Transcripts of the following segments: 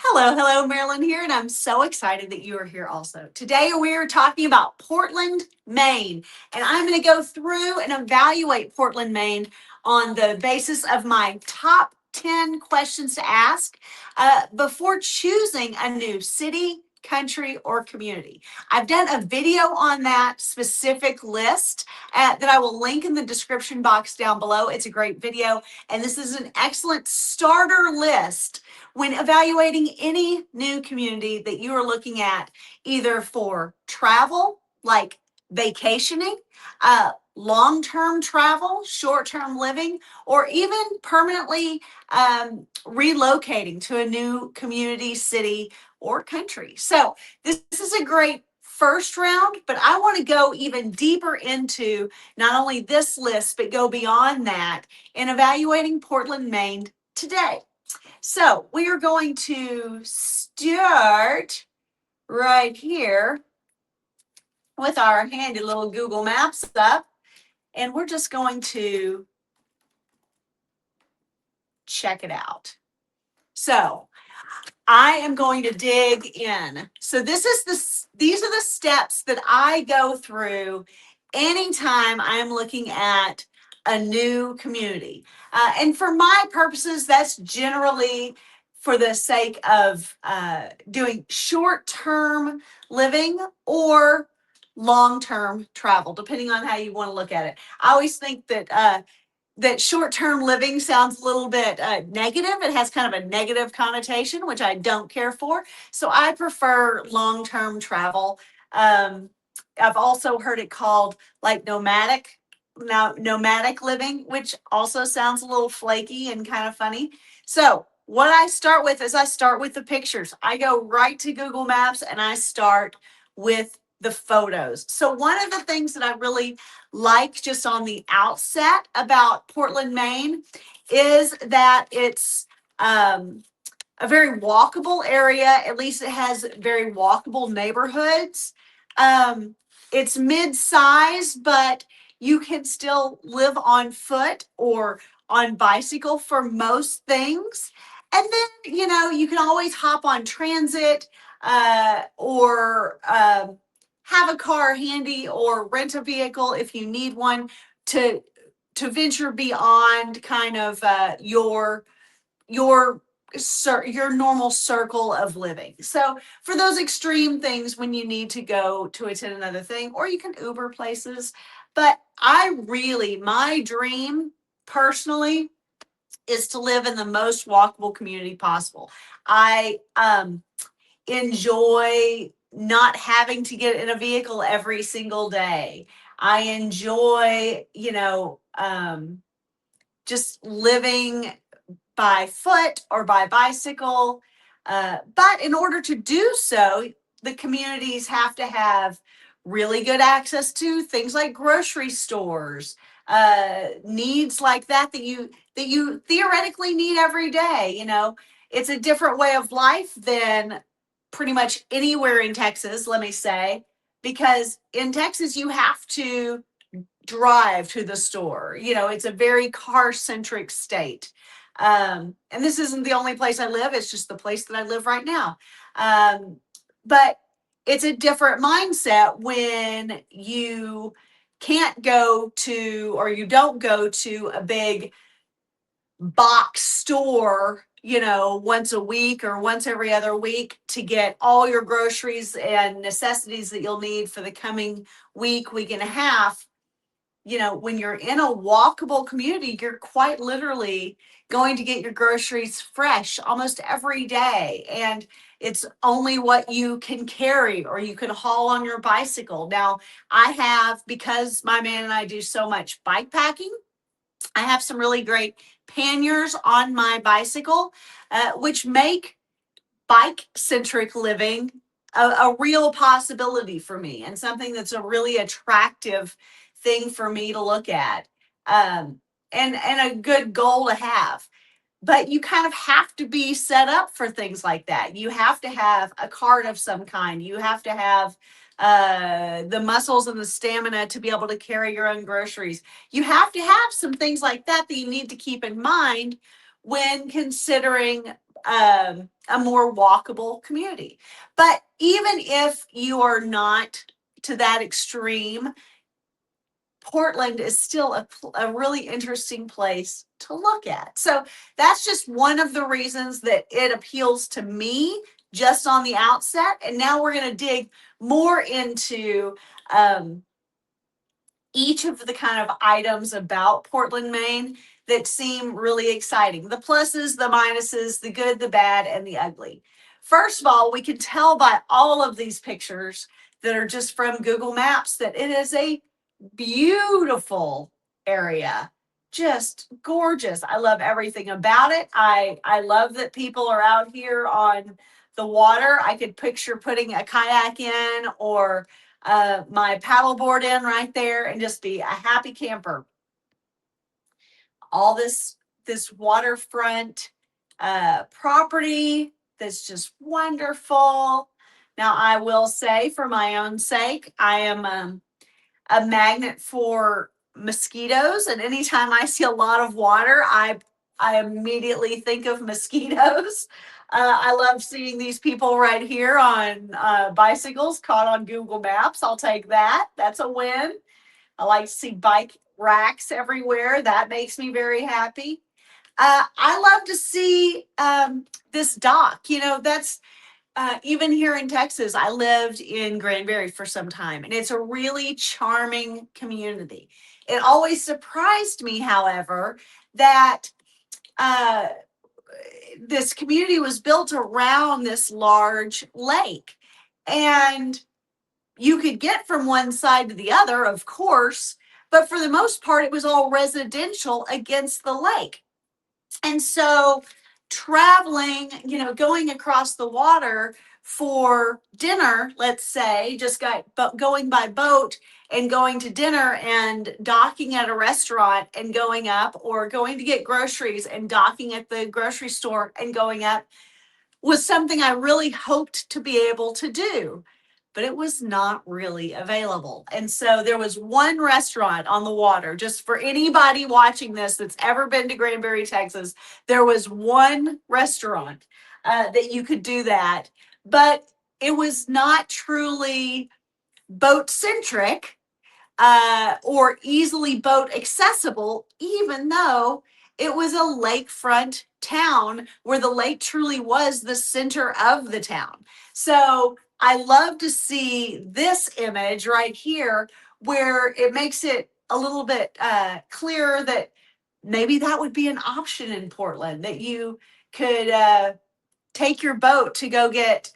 Hello, Marilyn here, and I'm so excited that you are here also. Today we are talking about Portland, Maine, and I'm going to go through and evaluate Portland, Maine on the basis of my top 10 questions to ask before choosing a new city, country, or community. I've done a video on that specific list that I will link in the description box down below. It's a great video, and this is an excellent starter list when evaluating any new community that you are looking at, either for travel, like vacationing, long-term travel, short-term living, or even permanently relocating to a new community, city, or country. So this is a great first round, but I want to go even deeper into not only this list, but go beyond that in evaluating Portland, Maine today. So we are going to start right here with our handy little Google Maps up, and we're just going to check it out. So I am going to dig in. So these are the steps that I go through anytime I'm looking at a new community. And for my purposes, that's generally for the sake of doing short-term living or long-term travel, depending on how you want to look at it. I always think that short-term living sounds a little bit negative. It has kind of a negative connotation, which I don't care for. So I prefer long-term travel. I've also heard it called like nomadic living, which also sounds a little flaky and kind of funny. So what I start with is I start with the pictures. I go right to Google Maps and I start with the photos. So one of the things that I really like just on the outset about Portland, Maine is that it's a very walkable area. At least it has very walkable neighborhoods. It's mid-size, but you can still live on foot or on bicycle for most things. And then, you can always hop on transit or have a car handy or rent a vehicle if you need one to venture beyond kind of your normal circle of living. So for those extreme things when you need to go to attend another thing, or you can Uber places. But my dream personally is to live in the most walkable community possible. I enjoy not having to get in a vehicle every single day. I enjoy, just living by foot or by bicycle. But in order to do so, the communities have to have really good access to things like grocery stores, needs like that you theoretically need every day. It's a different way of life than pretty much anywhere in Texas, let me say, because in Texas you have to drive to the store. It's a very car-centric state. And this isn't the only place I live, it's just the place that I live right now. But it's a different mindset when you can't go to, or you don't go to a big box store, once a week or once every other week to get all your groceries and necessities that you'll need for the coming week and a half. When you're in a walkable community, you're quite literally going to get your groceries fresh almost every day. And it's only what you can carry or you can haul on your bicycle. Now, because my man and I do so much bike packing, I have some really great panniers on my bicycle, which make bike-centric living a real possibility for me and something that's a really attractive thing for me to look at, and a good goal to have. But you kind of have to be set up for things like that. You have to have a cart of some kind. You have to have the muscles and the stamina to be able to carry your own groceries. You have to have some things like that that you need to keep in mind when considering a more walkable community. But even if you are not to that extreme, Portland is still a really interesting place to look at. So that's just one of the reasons that it appeals to me just on the outset. And now we're going to dig more into each of the kind of items about Portland, Maine that seem really exciting. The pluses, the minuses, the good, the bad, and the ugly. First of all, we can tell by all of these pictures that are just from Google Maps that it is a beautiful area. Just gorgeous. I love everything about it. I love that people are out here on the water. I could picture putting a kayak in or my paddleboard in right there and just be a happy camper. All this waterfront property that's just wonderful. Now, I will say, for my own sake, I am a magnet for mosquitoes, and anytime I see a lot of water, I immediately think of mosquitoes. I love seeing these people right here on bicycles caught on Google Maps. I'll take that. That's a win. I like to see bike racks everywhere. That makes me very happy. I love to see this dock. You know, that's even here in Texas. I lived in Granbury for some time, and it's a really charming community. It always surprised me, however, that uh, this community was built around this large lake. And you could get from one side to the other, of course, but for the most part, it was all residential against the lake. And so traveling, you know, going across the water for dinner, let's say, just going by boat and going to dinner and docking at a restaurant and going up, or going to get groceries and docking at the grocery store and going up, was something I really hoped to be able to do, but it was not really available. And so there was one restaurant on the water. Just for anybody watching this that's ever been to Granbury, Texas, there was one restaurant that you could do that, but it was not truly boat centric or easily boat accessible, even though it was a lakefront town where the lake truly was the center of the town. So I love to see this image right here where it makes it a little bit clearer that maybe that would be an option in Portland, that you could take your boat to go get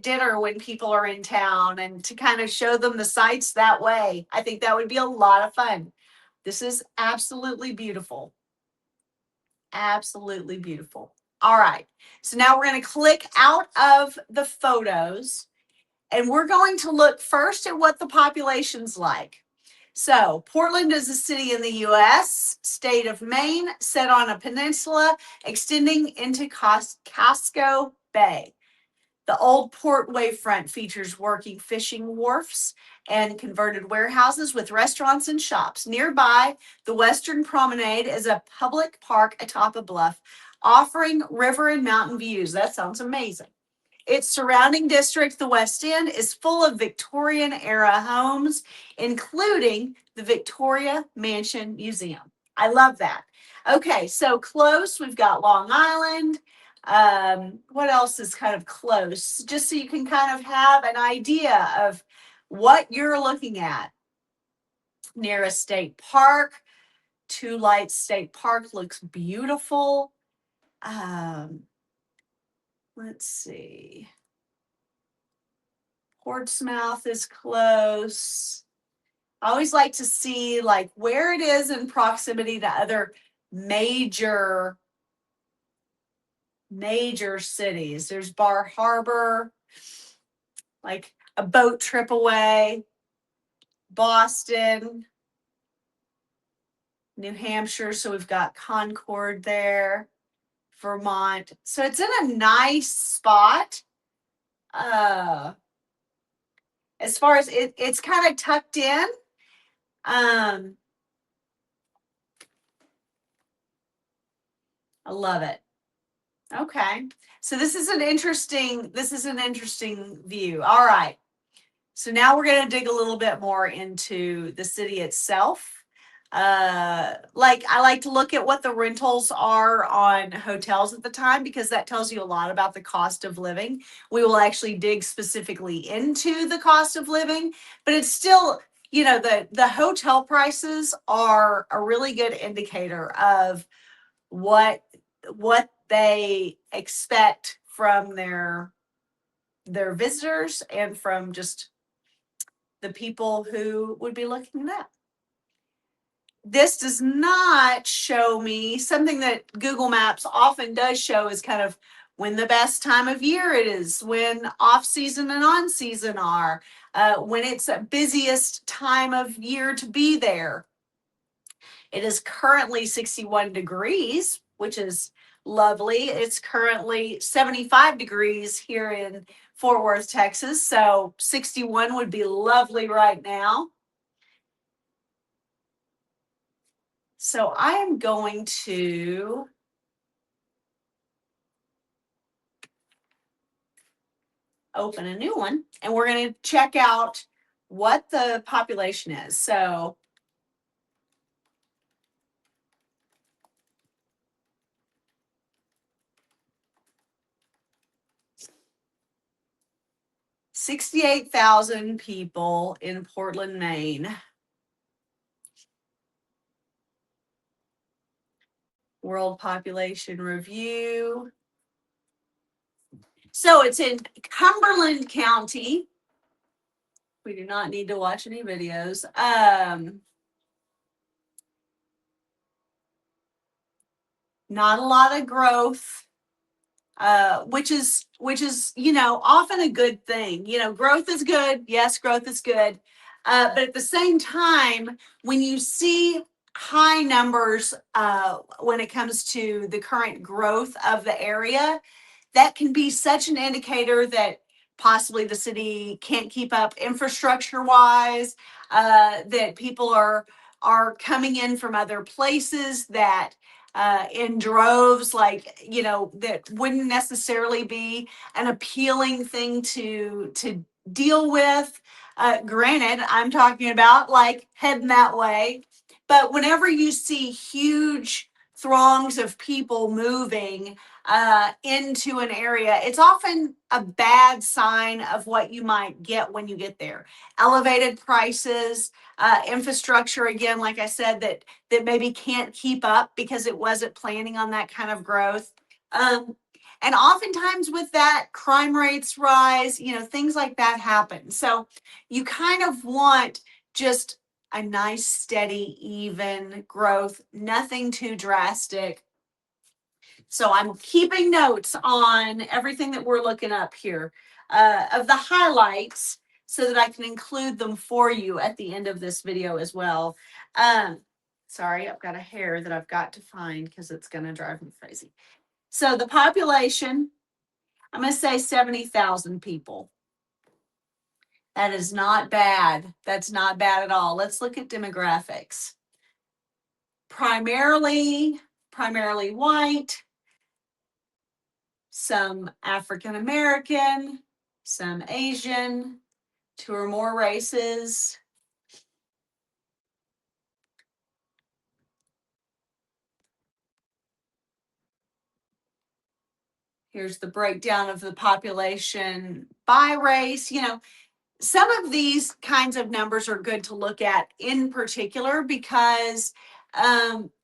dinner when people are in town and to kind of show them the sights that way. I think that would be a lot of fun. This is absolutely beautiful. Absolutely beautiful. All right. So now we're going to click out of the photos and we're going to look first at what the population's like. So Portland is a city in the U.S., state of Maine, set on a peninsula extending into Casco Bay. The old port wayfront features working fishing wharfs and converted warehouses with restaurants and shops. Nearby, the Western Promenade is a public park atop a bluff, offering river and mountain views. That sounds amazing. Its surrounding district, the West End, is full of Victorian era homes, including the Victoria Mansion Museum. I love that. Okay, so close, we've got Long Island. What else is kind of close? Just so you can kind of have an idea of what you're looking at. Near a state park, Two Lights State Park looks beautiful. Let's see. Portsmouth is close. I always like to see like where it is in proximity to other major cities. There's Bar Harbor, like a boat trip away. Boston, New Hampshire, so we've got Concord there. Vermont. So it's in a nice spot. As far as it's kind of tucked in. I love it. Okay. So this is an interesting view. All right. So now we're going to dig a little bit more into the city itself. Like I like to look at what the rentals are on hotels at the time because that tells you a lot about the cost of living. We will actually dig specifically into the cost of living, but it's still, the hotel prices are a really good indicator of what they expect from their visitors and from just the people who would be looking it up. This does not show me something that Google Maps often does show is kind of when the best time of year it is, when off season and on season are, when it's the busiest time of year to be there. It is currently 61 degrees, which is lovely. It's currently 75 degrees here in Fort Worth, Texas. So 61 would be lovely right now. So I am going to open a new one and we're going to check out what the population is. So $68,000 people in Portland, Maine. World Population Review. So it's in Cumberland County. We do not need to watch any videos. Not a lot of growth, which is often a good thing. Growth is good. Yes, growth is good. But at the same time, when you see high numbers when it comes to the current growth of the area, that can be such an indicator that possibly the city can't keep up infrastructure wise, that people are coming in from other places that in droves, like, that wouldn't necessarily be an appealing thing to deal with. Granted, I'm talking about like heading that way, but whenever you see huge throngs of people moving into an area, it's often a bad sign of what you might get when you get there. Elevated prices, infrastructure, again, like I said, that maybe can't keep up because it wasn't planning on that kind of growth. And oftentimes with that, crime rates rise, things like that happen. So you kind of want just a nice, steady, even growth, nothing too drastic. So I'm keeping notes on everything that we're looking up here of the highlights so that I can include them for you at the end of this video as well. Sorry, I've got a hair that I've got to find because it's going to drive me crazy. So the population, I'm going to say 70,000 people. That is not bad. That's not bad at all. Let's look at demographics. Primarily white, some African American, some Asian, 2 or more races. Here's the breakdown of the population by race. Some of these kinds of numbers are good to look at in particular because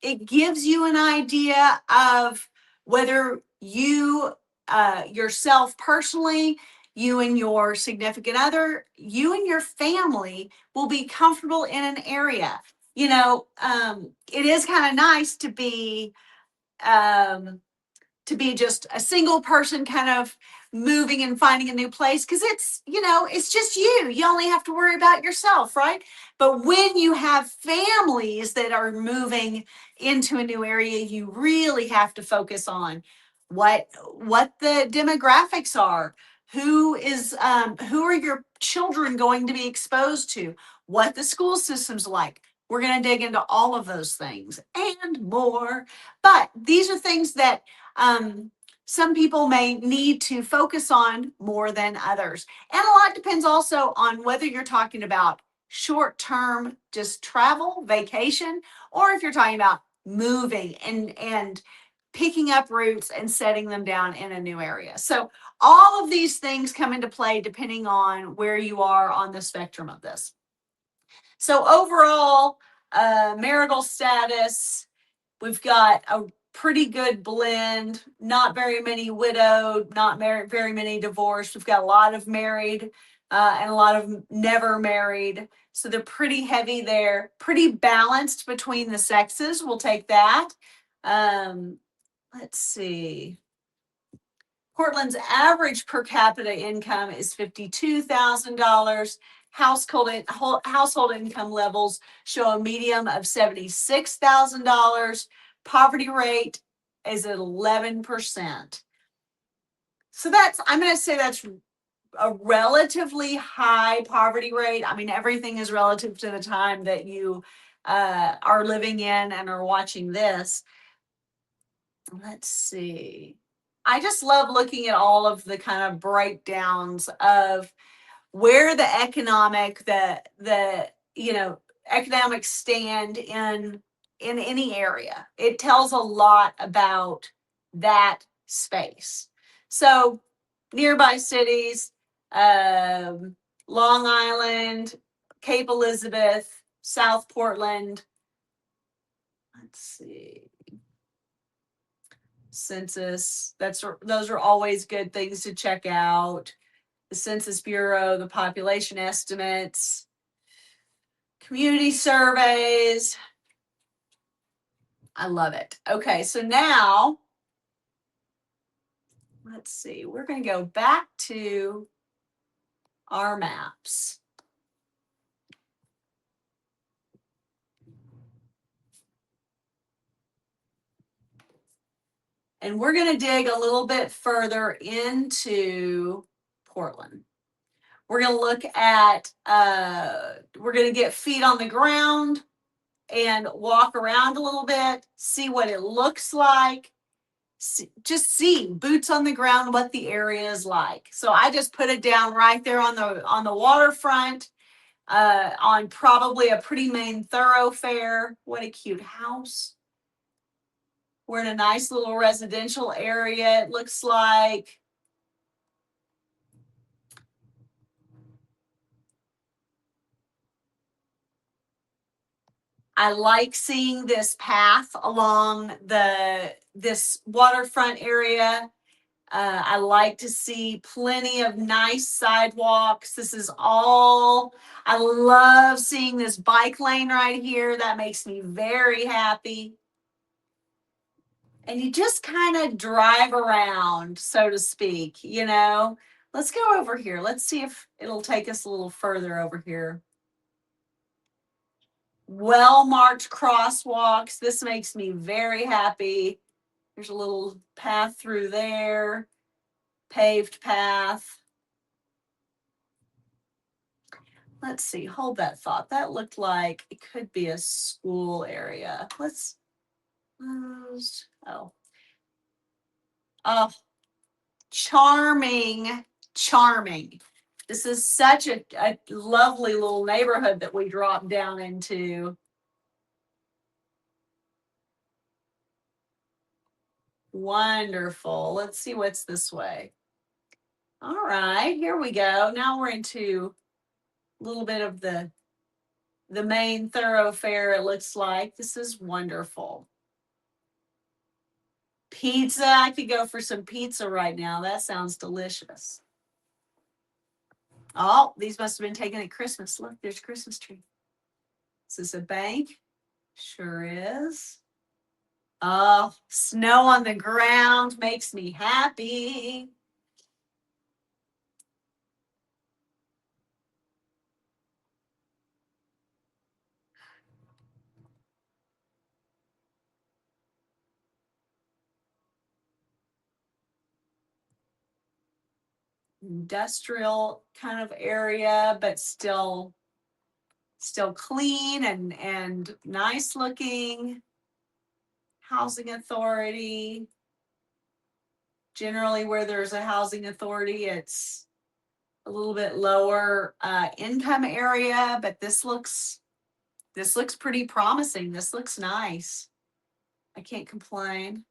it gives you an idea of whether you yourself personally, you and your significant other, you and your family will be comfortable in an area. It is kind of nice to be just a single person kind of moving and finding a new place because it's just you only have to worry about yourself, right? But when you have families that are moving into a new area, you really have to focus on what the demographics are, who are your children going to be exposed to, what the school system's like. We're going to dig into all of those things and more, but these are things that some people may need to focus on more than others. And a lot depends also on whether you're talking about short-term, just travel, vacation, or if you're talking about moving and picking up roots and setting them down in a new area. So all of these things come into play depending on where you are on the spectrum of this. So overall, marital status, we've got a pretty good blend, not very many widowed, not very many divorced. We've got a lot of married and a lot of never married. So they're pretty heavy there, pretty balanced between the sexes. We'll take that. Let's see. Portland's average per capita income is $52,000. Household income levels show a median of $76,000. Poverty rate is at 11%. So I'm going to say that's a relatively high poverty rate. I mean, everything is relative to the time that you are living in and are watching this. Let's see. I just love looking at all of the kind of breakdowns of where the economics stand in any area. It tells a lot about that space. So nearby cities, Long Island, Cape Elizabeth, South Portland. Let's see. Census, those are always good things to check out. The Census Bureau, the population estimates, community surveys. I love it. Okay, so now let's see, we're going to go back to our maps. And we're going to dig a little bit further into Portland. We're going to look at, we're going to get feet on the ground and walk around a little bit, see what it looks like. Just see boots on the ground, what the area is like. So I just put it down right there on the waterfront, on probably a pretty main thoroughfare. What a cute house. We're in a nice little residential area, it looks like. I like seeing this path along this waterfront area. I like to see plenty of nice sidewalks. I love seeing this bike lane right here. That makes me very happy. And you just kind of drive around, so to speak, Let's go over here. Let's see if it'll take us a little further over here. Well-marked crosswalks. This makes me very happy. There's a little path through there, paved path. Let's see, hold that thought. That looked like it could be a school area. Oh, charming. This is such a lovely little neighborhood that we dropped down into. Wonderful. Let's see what's this way. All right, here we go. Now we're into a little bit of the main thoroughfare, it looks like. This is wonderful. Pizza. I could go for some pizza right now. That sounds delicious. Oh, these must have been taken at Christmas. Look, there's a Christmas tree. Is this a bank? Sure is. Oh, snow on the ground makes me happy. Industrial kind of area, but still clean and nice looking. Housing authority. Generally, where there's a housing authority, it's a little bit lower income area, but this looks pretty promising. This looks nice. I can't complain.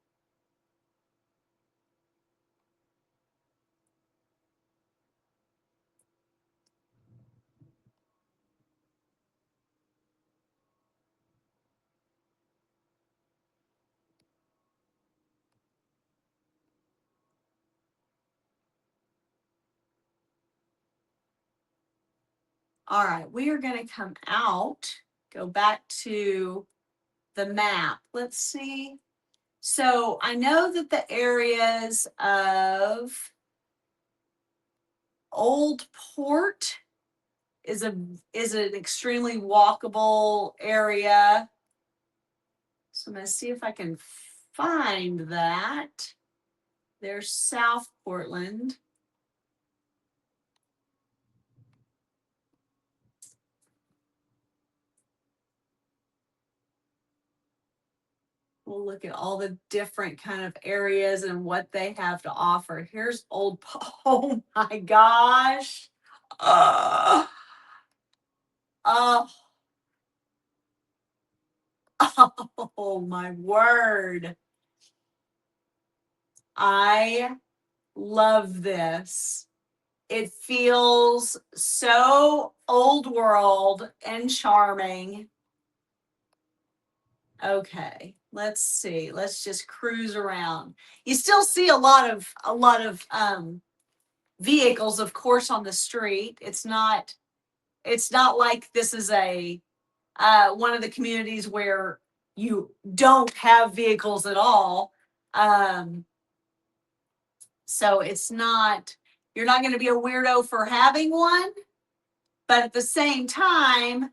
All right, we are going to come out, go back to the map. Let's see. So I know that the areas of Old Port is an extremely walkable area. So I'm going to see if I can find that. There's South Portland. We'll look at all the different kind of areas and what they have to offer. Here's Old, oh my gosh. Uh, oh, oh my word. I love this. It feels so old world and charming. Okay, let's see. Let's just cruise around. You still see a lot of vehicles, of course, on the street. It's not like this is a one of the communities where you don't have vehicles at all. So you're not going to be a weirdo for having one, but at the same time,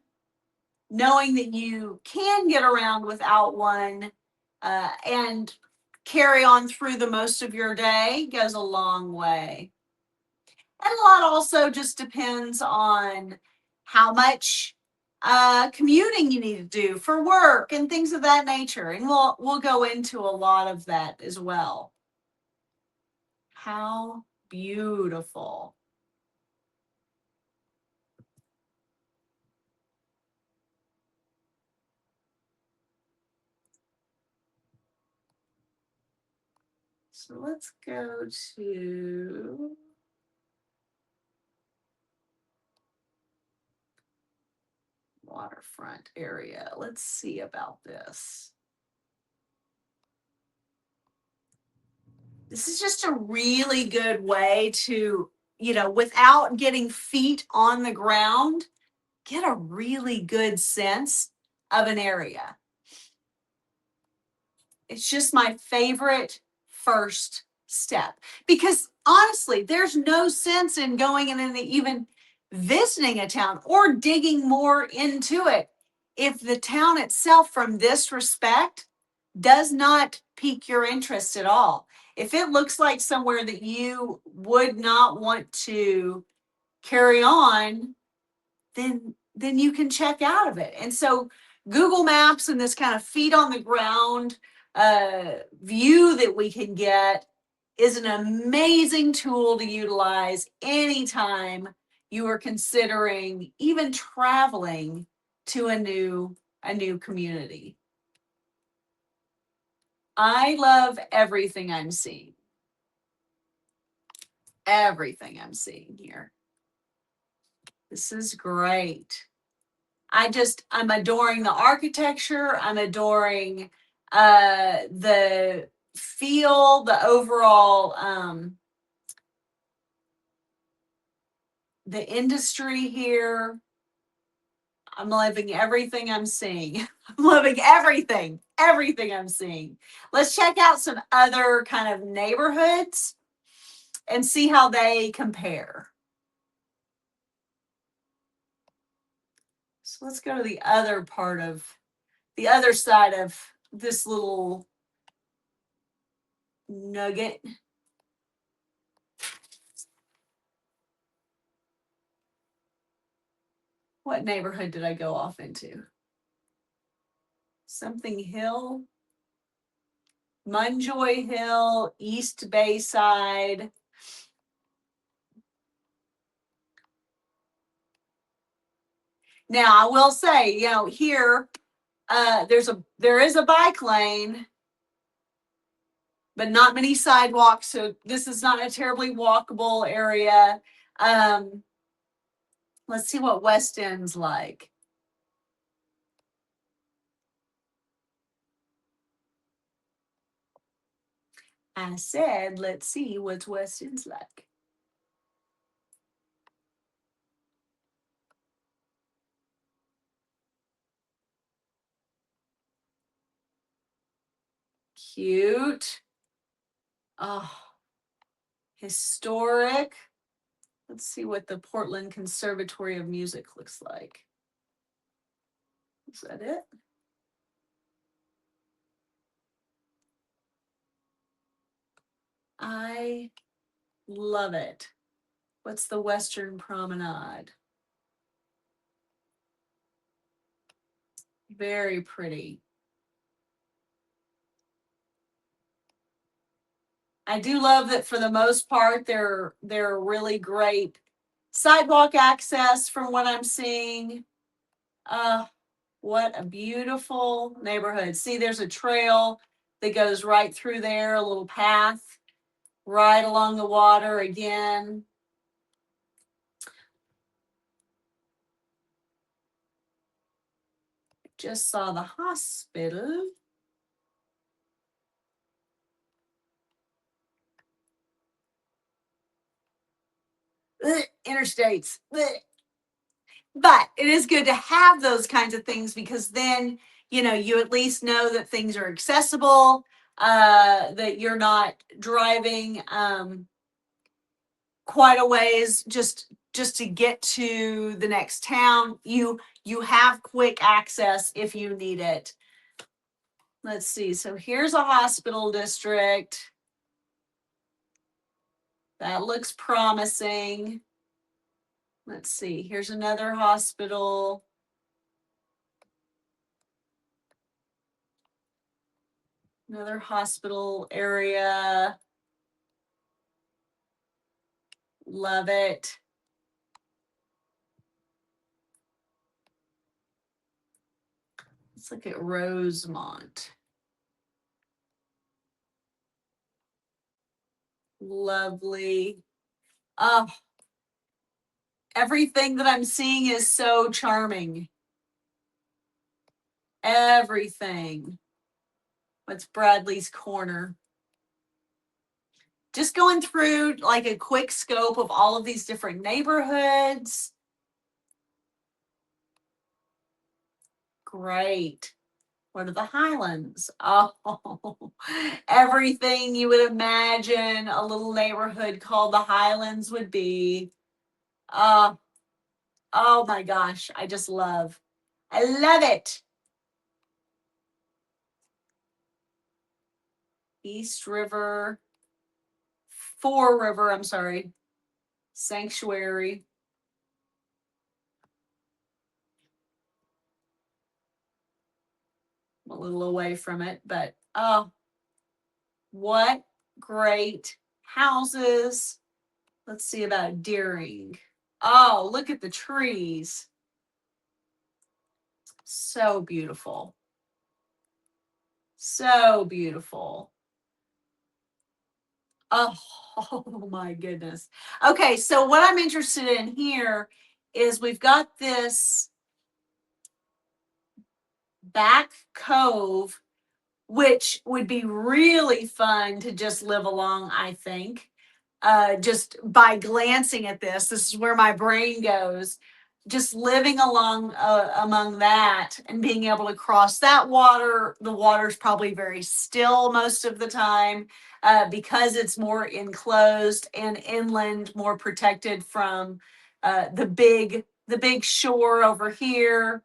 knowing that you can get around without one and carry on through the most of your day goes a long way. And a lot also just depends on how much commuting you need to do for work and things of that nature. And we'll go into a lot of that as well. How beautiful. So let's go to waterfront area. Let's see about this. This is just a really good way to, without getting feet on the ground, get a really good sense of an area. It's just my favorite first step because honestly, there's no sense in going in and even visiting a town or digging more into it if the town itself, from this respect, does not pique your interest at all. If it looks like somewhere that you would not want to carry on, then you can check out of it. And so Google Maps and this kind of feet on the ground view that we can get is an amazing tool to utilize anytime you are considering even traveling to a new community. I love everything I'm seeing. Everything I'm seeing here. This is great. I'm adoring the architecture. I'm adoring the feel, the overall, the industry here. I'm loving everything I'm seeing. I'm loving everything I'm seeing. Let's check out some other kind of neighborhoods and see how they compare. So let's go to the other side of this little nugget. What neighborhood did I go off into? Something Hill. Munjoy Hill, East Bayside. Now I will say, here there is a bike lane, but not many sidewalks, so this is not a terribly walkable area. Let's see what West End's like. I said, let's see what West End's like. Cute. Oh, historic. Let's see what the Portland Conservatory of Music looks like. Is that it? I love it. What's the Western Promenade? Very pretty. I do love that for the most part, they're really great sidewalk access from what I'm seeing. What a beautiful neighborhood. See, there's a trail that goes right through there, a little path right along the water again. Just saw the hospital. Interstates. But it is good to have those kinds of things because then, you at least know that things are accessible, that you're not driving quite a ways just to get to the next town. You have quick access if you need it. Let's see. So here's a hospital district. That looks promising. Let's see. Here's another hospital. Another hospital area. Love it. Let's look at Rosemont. Lovely. Oh, everything that I'm seeing is so charming. Everything. What's Bradley's Corner? Just going through like a quick scope of all of these different neighborhoods. Great. What are the Highlands? Oh, everything you would imagine a little neighborhood called the Highlands would be. Oh my gosh, I love it. East River, Fore River, I'm sorry, Sanctuary. I'm a little away from it, but oh, what great houses. Let's see about Deering. Oh, look at the trees. So beautiful. So beautiful. Oh, oh my goodness. Okay, so what I'm interested in here is we've got this back cove, which would be really fun to just live along, I think. Just by glancing at this is where my brain goes. Just living along among that and being able to cross that water. The water's probably very still most of the time because it's more enclosed and inland, more protected from the big shore over here.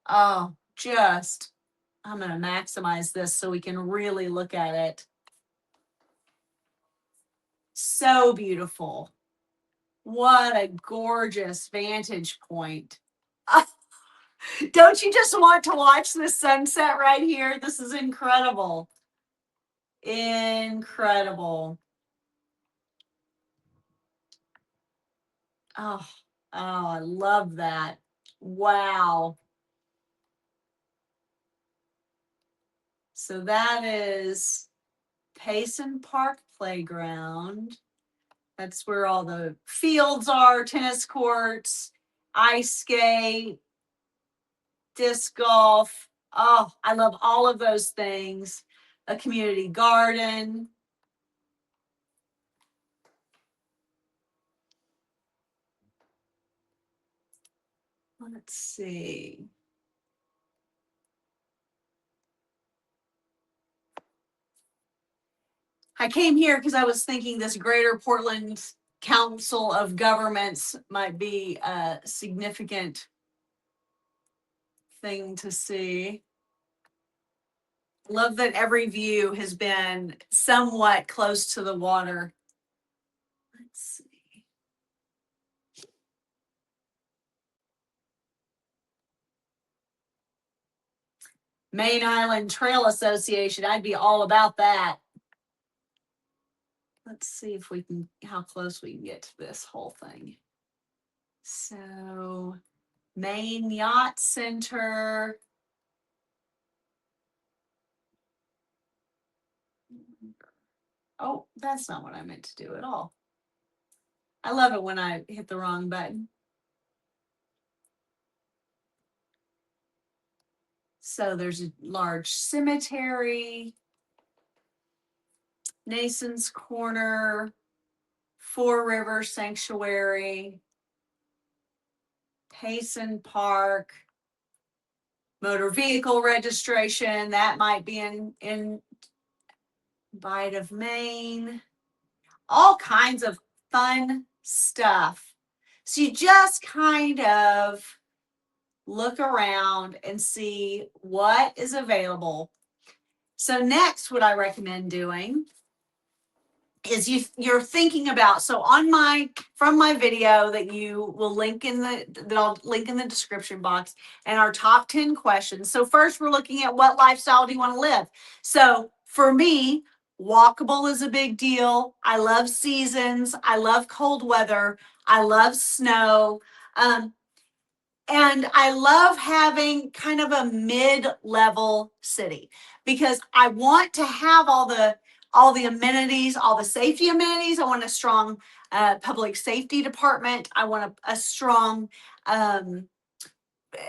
Oh, I'm going to maximize this so we can really look at it. So beautiful. What a gorgeous vantage point. Don't you just want to watch the sunset right here? This is incredible. Incredible. Oh, oh, I love that. Wow. So that is Payson Park Playground. That's where all the fields are, tennis courts, ice skate, disc golf. Oh, I love all of those things. A community garden. Let's see. I came here because I was thinking this Greater Portland Council of Governments might be a significant thing to see. Love that every view has been somewhat close to the water. Let's see. Maine Island Trail Association. I'd be all about that. Let's see if we can, how close we can get to this whole thing. So, Maine Yacht Center. Oh, that's not what I meant to do at all. I love it when I hit the wrong button. So there's a large cemetery, Nason's Corner, Four River Sanctuary, Payson Park, motor vehicle registration. That might be in Bite of Maine. All kinds of fun stuff. So you just kind of look around and see what is available. So next, what I recommend doing is you're thinking about, so on from my video that you will link that I'll link in the description box, and our top 10 questions. So first we're looking at what lifestyle do you want to live? So for me, walkable is a big deal. I love seasons. I love cold weather. I love snow. And I love having kind of a mid-level city because I want to have all the amenities, all the safety amenities. I want a strong public safety department. I want a strong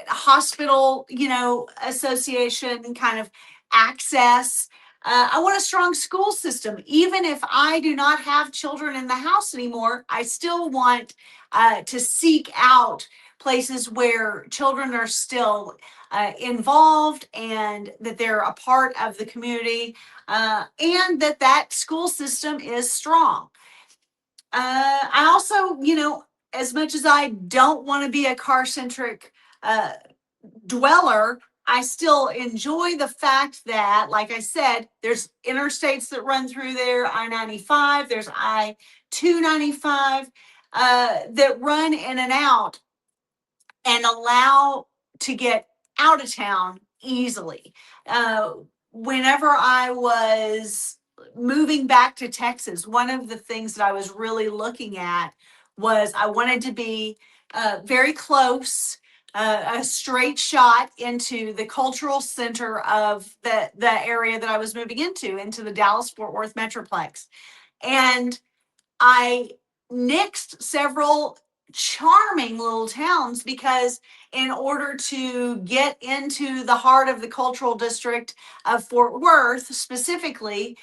hospital, association kind of access. I want a strong school system. Even if I do not have children in the house anymore, I still want to seek out places where children are still involved and that they're a part of the community, and that school system is strong. I also, as much as I don't want to be a car-centric dweller, I still enjoy the fact that, like I said, there's interstates that run through there, I-95, there's I-295 that run in and out and allow to get out of town easily. Whenever I was moving back to Texas, one of the things that I was really looking at was I wanted to be very close, a straight shot into the cultural center of the area that I was moving into the Dallas-Fort Worth Metroplex. And I nixed several charming little towns because in order to get into the heart of the cultural district of Fort Worth specifically,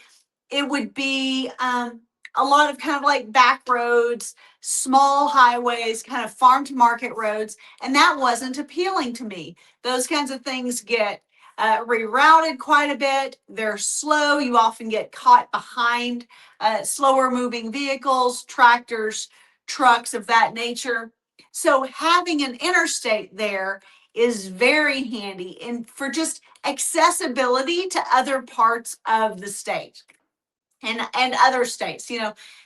it would be a lot of kind of like back roads, small highways, kind of farm to market roads, and that wasn't appealing to me. Those kinds of things get rerouted quite a bit. They're slow. You often get caught behind slower moving vehicles, tractors, trucks of that nature. So having an interstate there is very handy and for just accessibility to other parts of the state and other states.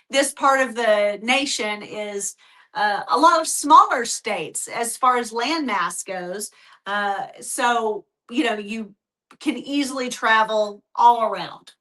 This part of the nation is a lot of smaller states as far as land mass goes. So, you can easily travel all around.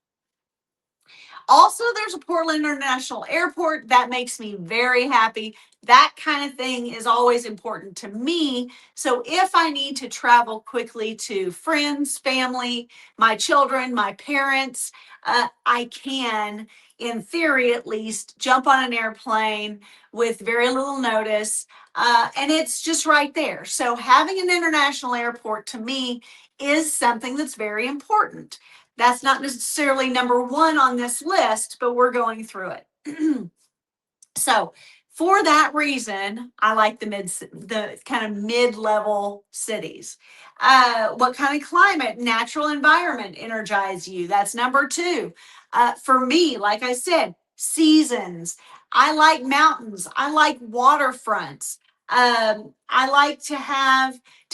Also, there's a Portland International Airport. That makes me very happy. That kind of thing is always important to me. So if I need to travel quickly to friends, family, my children, my parents, I can, in theory at least, jump on an airplane with very little notice. And it's just right there. So having an international airport to me is something that's very important. That's not necessarily number one on this list, but we're going through it. So for that reason, I like the kind of mid-level cities. What kind of climate, natural environment energize you? That's number two. For me, like I said, seasons. I like mountains. I like waterfronts. I like to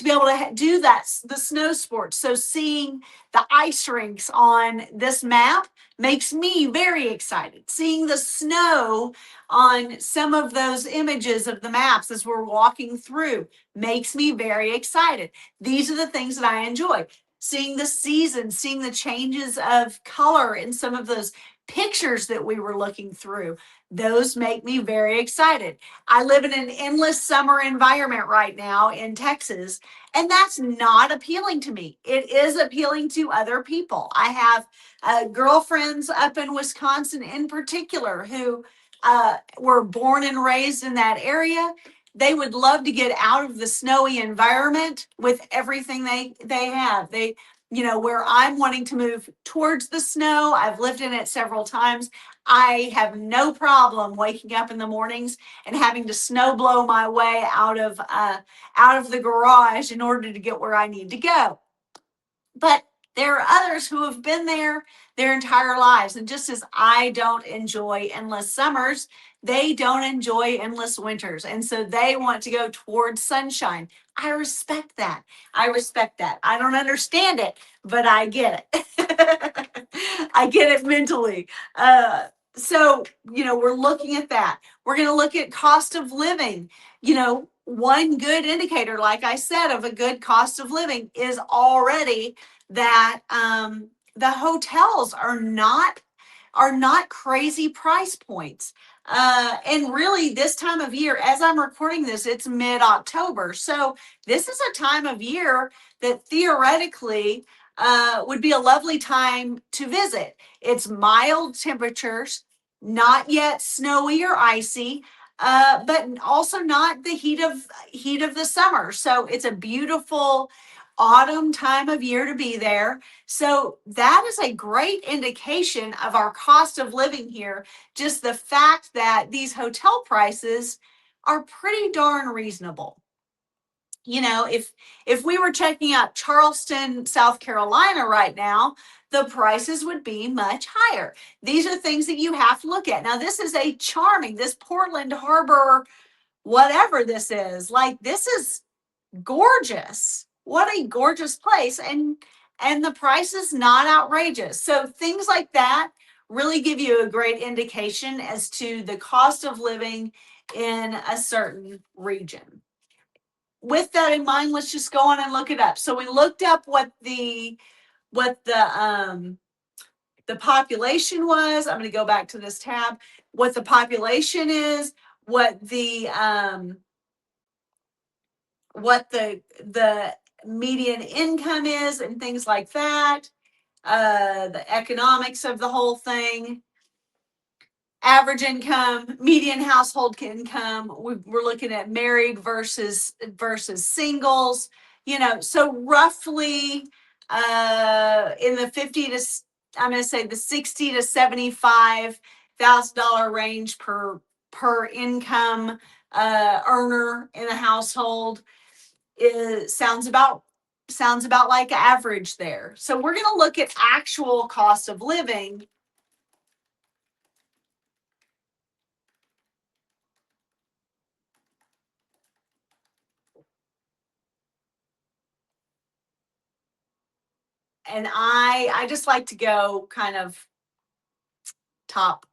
be able to do the snow sports. So seeing the ice rinks on this map makes me very excited. Seeing the snow on some of those images of the maps as we're walking through makes me very excited. These are the things that I enjoy. Seeing the seasons, seeing the changes of color in some of those pictures that we were looking through, those make me very excited. I live in an endless summer environment right now in Texas, and that's not appealing to me. It is appealing to other people. I have girlfriends up in Wisconsin in particular who were born and raised in that area. They would love to get out of the snowy environment with everything they have. Where I'm wanting to move towards the snow, I've lived in it several times. I have no problem waking up in the mornings and having to snow blow my way out of the garage in order to get where I need to go. But there are others who have been there their entire lives. And just as I don't enjoy endless summers, they don't enjoy endless winters. And so they want to go towards sunshine. I respect that. I respect that. I don't understand it, but I get it. I get it mentally. So, we're looking at that. We're going to look at cost of living. One good indicator, like I said, of a good cost of living is already that the hotels are not crazy price points. And really, this time of year, as I'm recording this, it's mid-October. So this is a time of year that theoretically would be a lovely time to visit. It's mild temperatures, not yet snowy or icy, but also not the heat of the summer. So it's a beautiful autumn time of year to be there. So that is a great indication of our cost of living here. Just the fact that these hotel prices are pretty darn reasonable. If we were checking out Charleston, South Carolina right now, the prices would be much higher. These are things that you have to look at. Now, this is this Portland Harbor, whatever this is, this is gorgeous. What a gorgeous place. And the price is not outrageous. So things like that really give you a great indication as to the cost of living in a certain region. With that in mind, let's just go on and look it up. So we looked up what the population was. I'm going to go back to this tab. What the population is, what the median income is, and things like that. The economics of the whole thing. Average income, median household income. We're looking at married versus singles. So roughly in the I'm going to say the $60,000 to $75,000 range per income earner in a household sounds about like average there. So we're going to look at actual cost of living. And I just like to go kind of top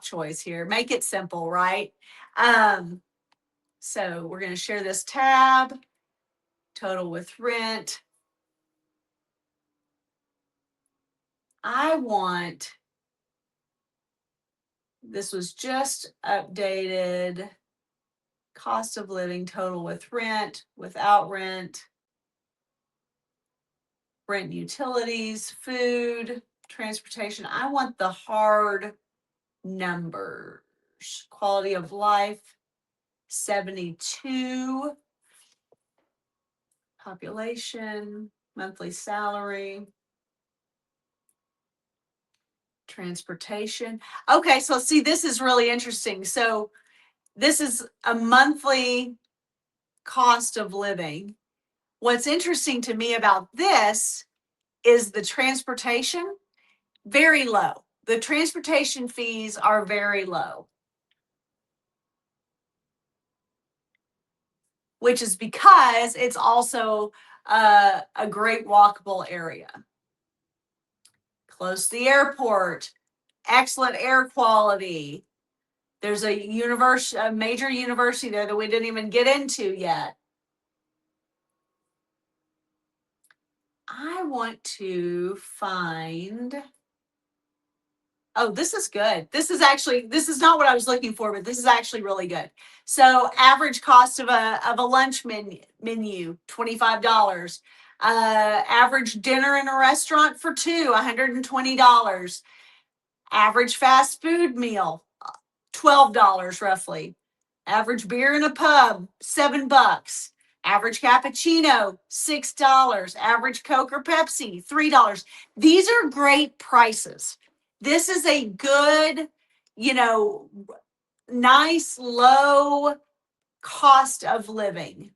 choice here. Make it simple, right? So we're going to share this tab. total with rent. This was just updated. Cost of living total with rent, without rent, rent, utilities, food, transportation. I want the hard numbers. Quality of life, 72. Population, monthly salary, transportation. Okay, so see, this is really interesting. So this is a monthly cost of living. What's interesting to me about this is the transportation, very low. The transportation fees are very low, which is because it's also a great walkable area. Close to the airport, excellent air quality. There's a major university there that we didn't even get into yet. I want to find, oh, this is good. This is not what I was looking for, but this is actually really good. So average cost of a lunch menu, $25. Average dinner in a restaurant for two, $120. Average fast food meal, $12 roughly. Average beer in a pub, $7. Average cappuccino, $6. Average Coke or Pepsi, $3. These are great prices. This is a good, nice, low cost of living.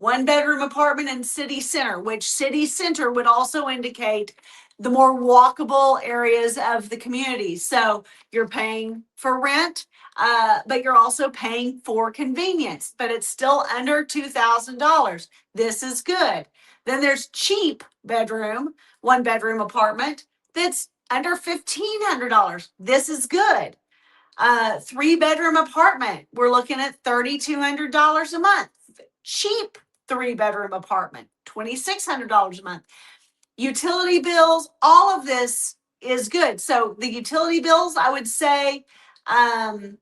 1-bedroom apartment in city center, which city center would also indicate the more walkable areas of the community. So you're paying for rent, but you're also paying for convenience, but it's still under $2,000. This is good. Then there's cheap 1-bedroom apartment that's under $1,500. This is good. 3-bedroom apartment, we're looking at $3,200 a month. Cheap 3-bedroom apartment, $2,600 a month. Utility bills, all of this is good. So the utility bills, I would say, on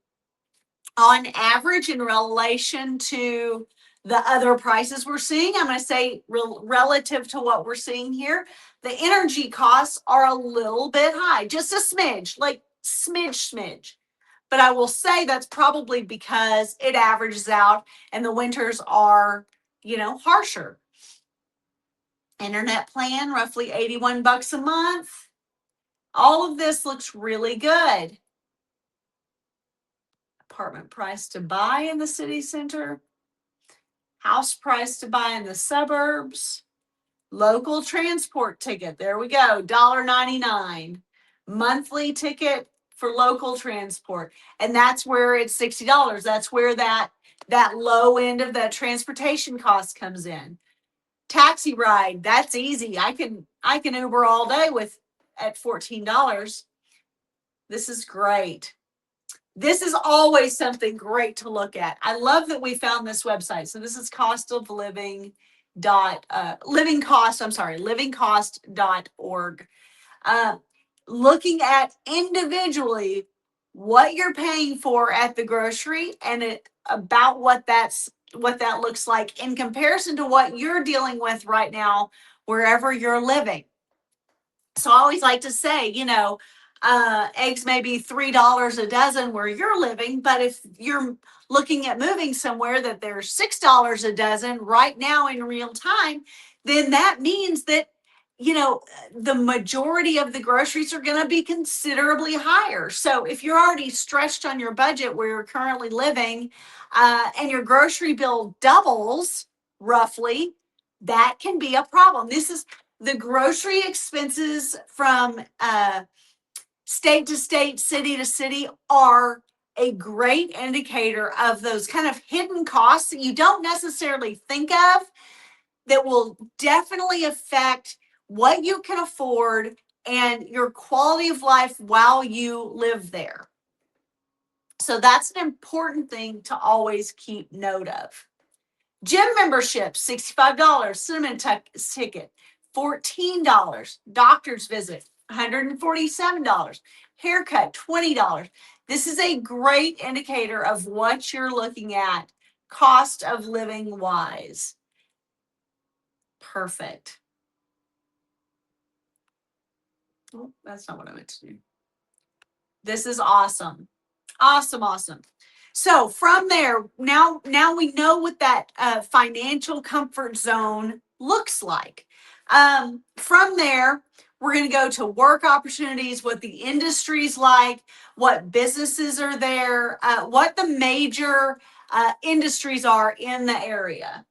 average, in relation to the other prices we're seeing, I'm going to say relative to what we're seeing here, the energy costs are a little bit high, just a smidge, like smidge. But I will say that's probably because it averages out and the winters are, harsher. Internet plan, roughly $81 a month. All of this looks really good. Apartment price to buy in the city center. House price to buy in the suburbs. Local transport ticket, there we go, $1.99. Monthly ticket for local transport. And that's where it's $60. That's where that low end of that transportation cost comes in. Taxi ride, that's easy. I can Uber all day at $14. This is great. This is always something great to look at. I love that we found this website. So this is livingcost.org. Looking at individually what you're paying for at the grocery and about what that looks like in comparison to what you're dealing with right now wherever you're living. So I always like to say, eggs may be $3 a dozen where you're living, but if you're looking at moving somewhere that they're $6 a dozen right now in real time, then that means that the majority of the groceries are going to be considerably higher. So if you're already stretched on your budget where you're currently living, and your grocery bill doubles roughly, that can be a problem. This is the grocery expenses from state to state, city to city are a great indicator of those kind of hidden costs that you don't necessarily think of that will definitely affect what you can afford and your quality of life while you live there. So that's an important thing to always keep note of. Gym membership, $65. Cinnamon ticket, $14. Doctor's visit, $147. Haircut, $20. This is a great indicator of what you're looking at cost of living wise. Perfect. Oh, that's not what I meant to do. This is awesome. Awesome, awesome. So from there, now we know what that financial comfort zone looks like. From there, we're going to go to work opportunities, what the industry's like, what businesses are there, what the major industries are in the area.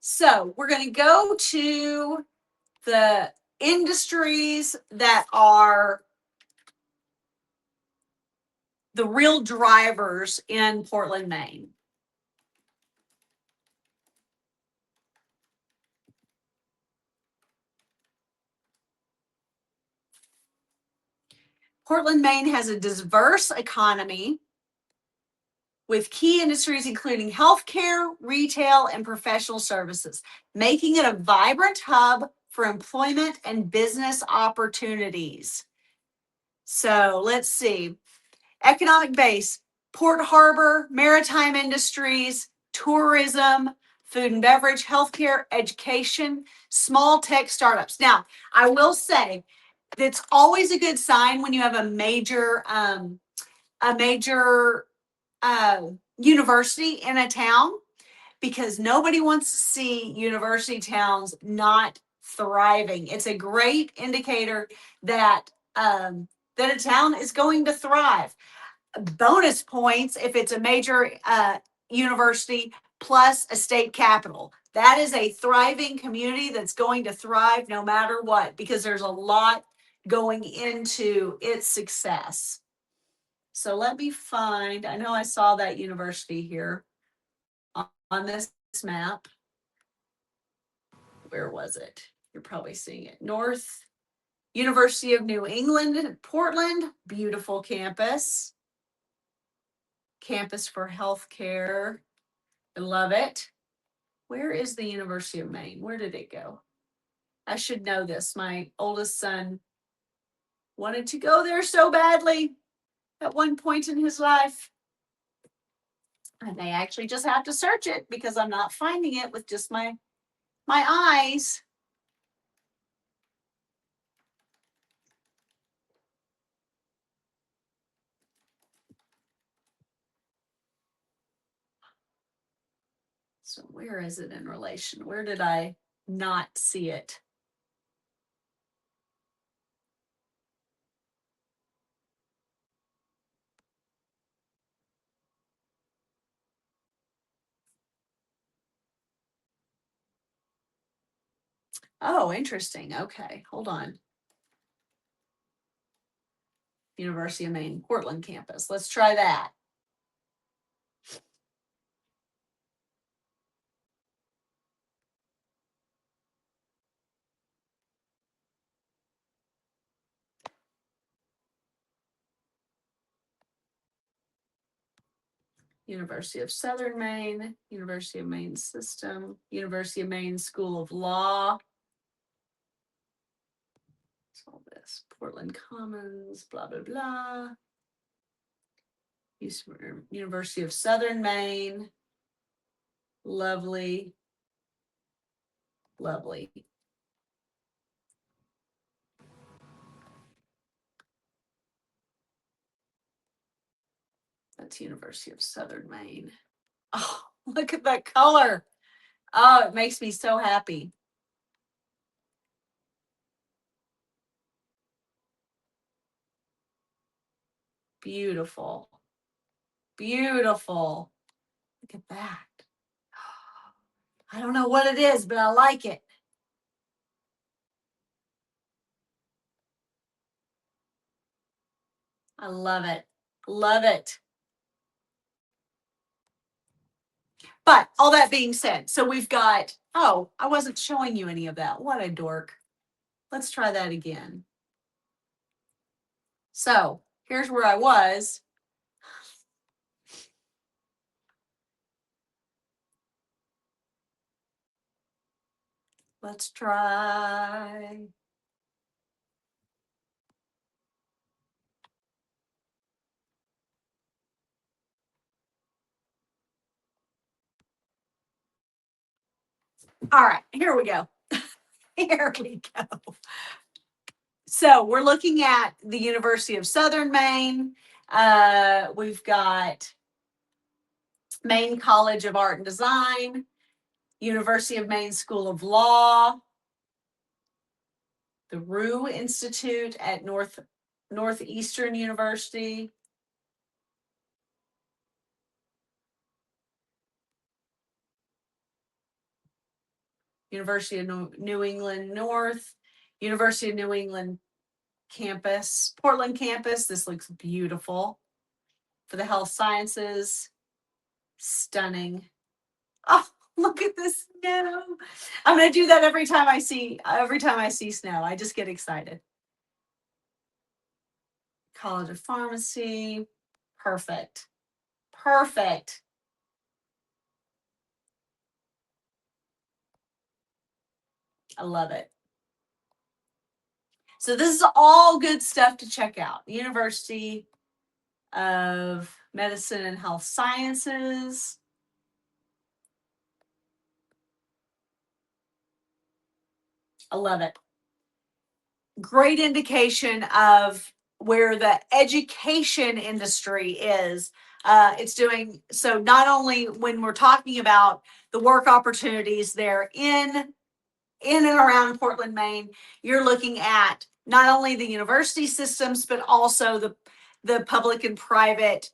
So we're going to go to the industries that are the real drivers in Portland, Maine. Portland, Maine has a diverse economy with key industries including healthcare, retail, and professional services, making it a vibrant hub for employment and business opportunities. So let's see. Economic base, Port Harbor, maritime industries, tourism, food and beverage, healthcare, education, small tech startups. Now, I will say it's always a good sign when you have a major university in a town, because nobody wants to see university towns not thriving. It's a great indicator that that a town is going to thrive. Bonus points if it's a major university plus a state capital. That is a thriving community that's going to thrive no matter what, because there's a lot going into its success. So let me find, I know I saw that university here on this map. Where was it? You're probably seeing it. North University of New England, Portland, beautiful campus. Campus for healthcare. I love it. Where is the University of Maine? Where did it go? I should know this. My oldest son wanted to go there so badly at one point in his life. And they actually just have to search it because I'm not finding it with just my eyes. So where is it in relation? Where did I not see it? Oh, interesting. Okay, hold on. University of Maine, Portland campus. Let's try that. University of Southern Maine, University of Maine System, University of Maine School of Law. What's all this? Portland Commons, blah, blah, blah. University of Southern Maine. Lovely. Lovely. That's University of Southern Maine. Oh, look at that color. Oh, it makes me so happy. Beautiful. Beautiful. Look at that. I don't know what it is, but I like it. I love it. Love it. But all that being said, so we've got, oh, I wasn't showing you any of that. What a dork. Let's try that again. So here's where I was. Let's try. All right, here we go. Here we go. So we're looking at the University of Southern Maine. We've got Maine College of Art and Design, University of Maine School of Law, the Rue Institute at Northeastern University, University of New England North, University of New England campus, Portland campus. This looks beautiful. For the health sciences, stunning. Oh, look at the snow. I'm going to do that every time I see snow. I just get excited. College of Pharmacy. Perfect. Perfect. I love it. So this is all good stuff to check out. University of Medicine and Health Sciences. I love it. Great indication of where the education industry is. It's doing so not only when we're talking about the work opportunities there in and around Portland, Maine, you're looking at not only the university systems, but also the public and private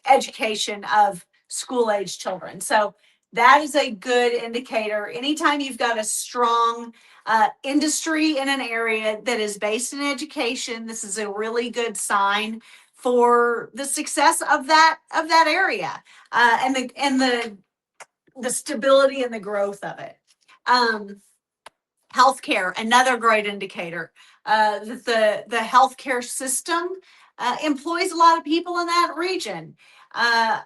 education of school age children. So that is a good indicator. Anytime you've got a strong industry in an area that is based in education, this is a really good sign for the success of that area and the stability and the growth of it. Healthcare, another great indicator. The healthcare system employs a lot of people in that region.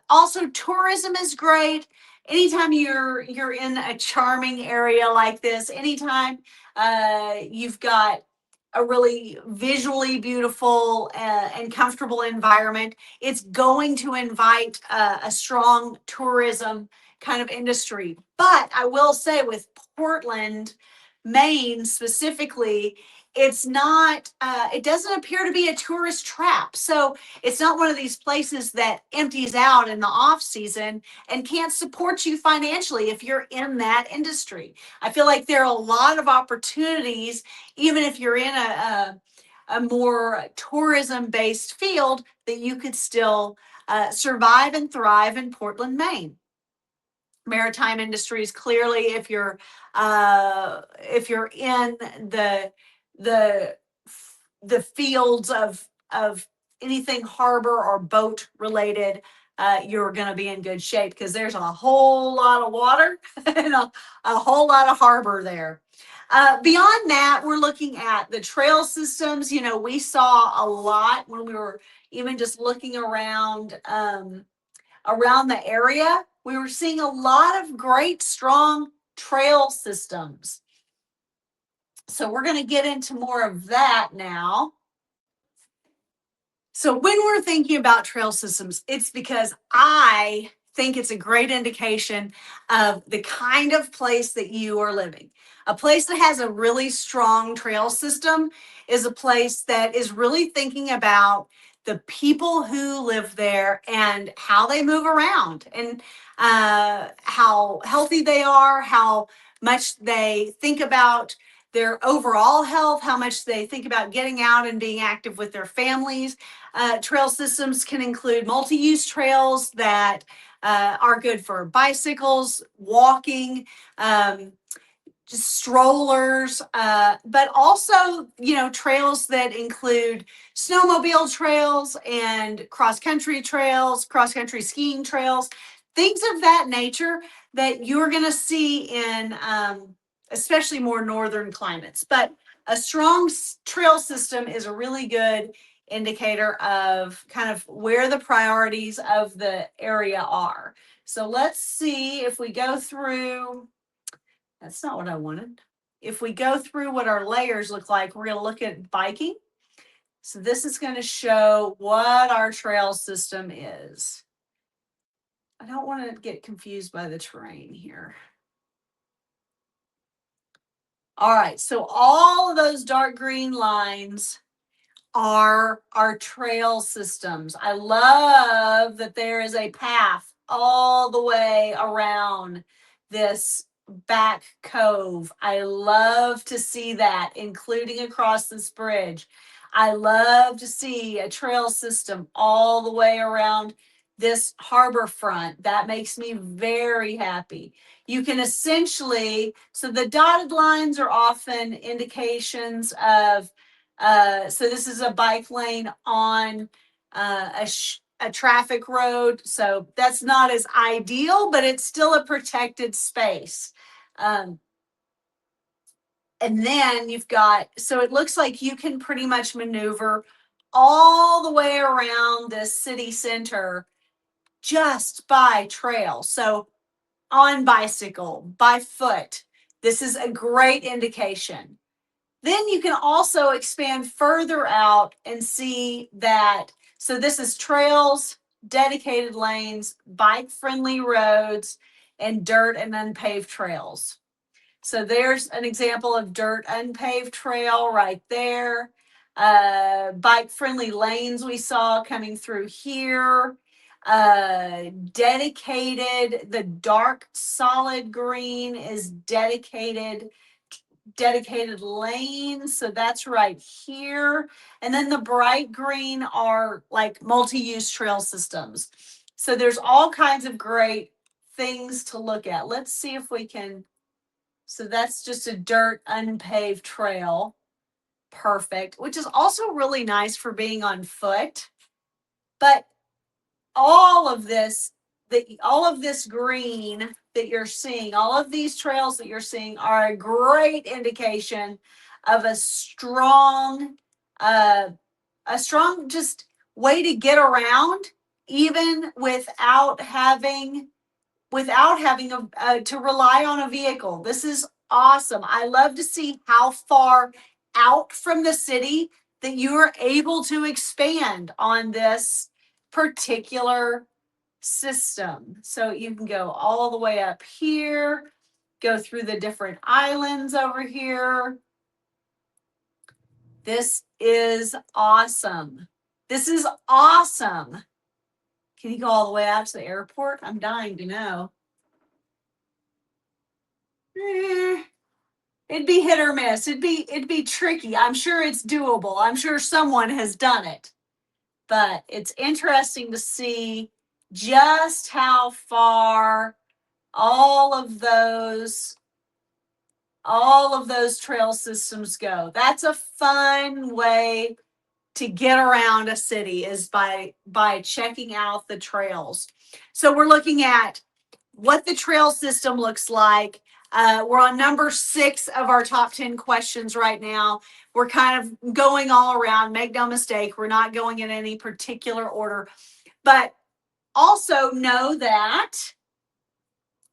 Also, tourism is great. Anytime you're in a charming area like this, anytime you've got a really visually beautiful and comfortable environment, it's going to invite a strong tourism kind of industry. But I will say with Portland, Maine specifically, it's not, it doesn't appear to be a tourist trap. So it's not one of these places that empties out in the off season and can't support you financially if you're in that industry. I feel like there are a lot of opportunities, even if you're in a more tourism based field, that you could still survive and thrive in Portland, Maine. Maritime industries, clearly, if you're in the the fields of anything harbor or boat related, you're going to be in good shape because there's a whole lot of water and a whole lot of harbor there. Beyond that, we're looking at the trail systems. You know, we saw a lot when we were even just looking around the area. We were seeing a lot of great, strong trail systems. So we're going to get into more of that now. So when we're thinking about trail systems, it's because I think it's a great indication of the kind of place that you are living. A place that has a really strong trail system is a place that is really thinking about the people who live there and how they move around and how healthy they are, how much they think about their overall health, how much they think about getting out and being active with their families. Trail systems can include multi-use trails that are good for bicycles, walking, just strollers, but also, you know, trails that include snowmobile trails and cross-country trails, cross-country skiing trails, things of that nature that you're going to see in especially more northern climates. But a strong trail system is a really good indicator of kind of where the priorities of the area are. So let's see if we go through, that's not what I wanted. If we go through what our layers look like, we're going to look at biking. So this is going to show what our trail system is. I don't want to get confused by the terrain here. All right, so all of those dark green lines are our trail systems. I love that there is a path all the way around this back cove. I love to see that, including across this bridge. I love to see a trail system all the way around this harbor front. That makes me very happy. You can essentially, so the dotted lines are often indications of so this is a bike lane on a traffic road. So that's not as ideal, but it's still a protected space. And then you've got, so it looks like you can pretty much maneuver all the way around this city center just by trail. So on bicycle, by foot, this is a great indication. Then you can also expand further out and see that, so this is trails, dedicated lanes, bike-friendly roads, and dirt and unpaved trails. So there's an example of dirt unpaved trail right there. Bike-friendly lanes we saw coming through here. Dedicated, the dark solid green is dedicated lanes, so that's right here. And then the bright green are like multi-use trail systems. So there's all kinds of great things to look at. Let's see if we can, so that's just a dirt unpaved trail. Perfect, which is also really nice for being on foot. But all of this green that you're seeing, all of these trails that you're seeing are a great indication of a strong just way to get around, even without having to rely on a vehicle. This is awesome. I love to see how far out from the city that you are able to expand on this particular system. So you can go all the way up here, go through the different islands over here. This is awesome. This is awesome. Can you go all the way out to the airport? I'm dying to know. It'd be hit or miss. It'd be tricky. I'm sure it's doable. I'm sure someone has done it. But it's interesting to see just how far all of those trail systems go. That's a fun way to get around a city, is by checking out the trails. So we're looking at what the trail system looks like. We're on number 6 of our top 10 questions right now. We're kind of going all around. Make no mistake, we're not going in any particular order. But also know that,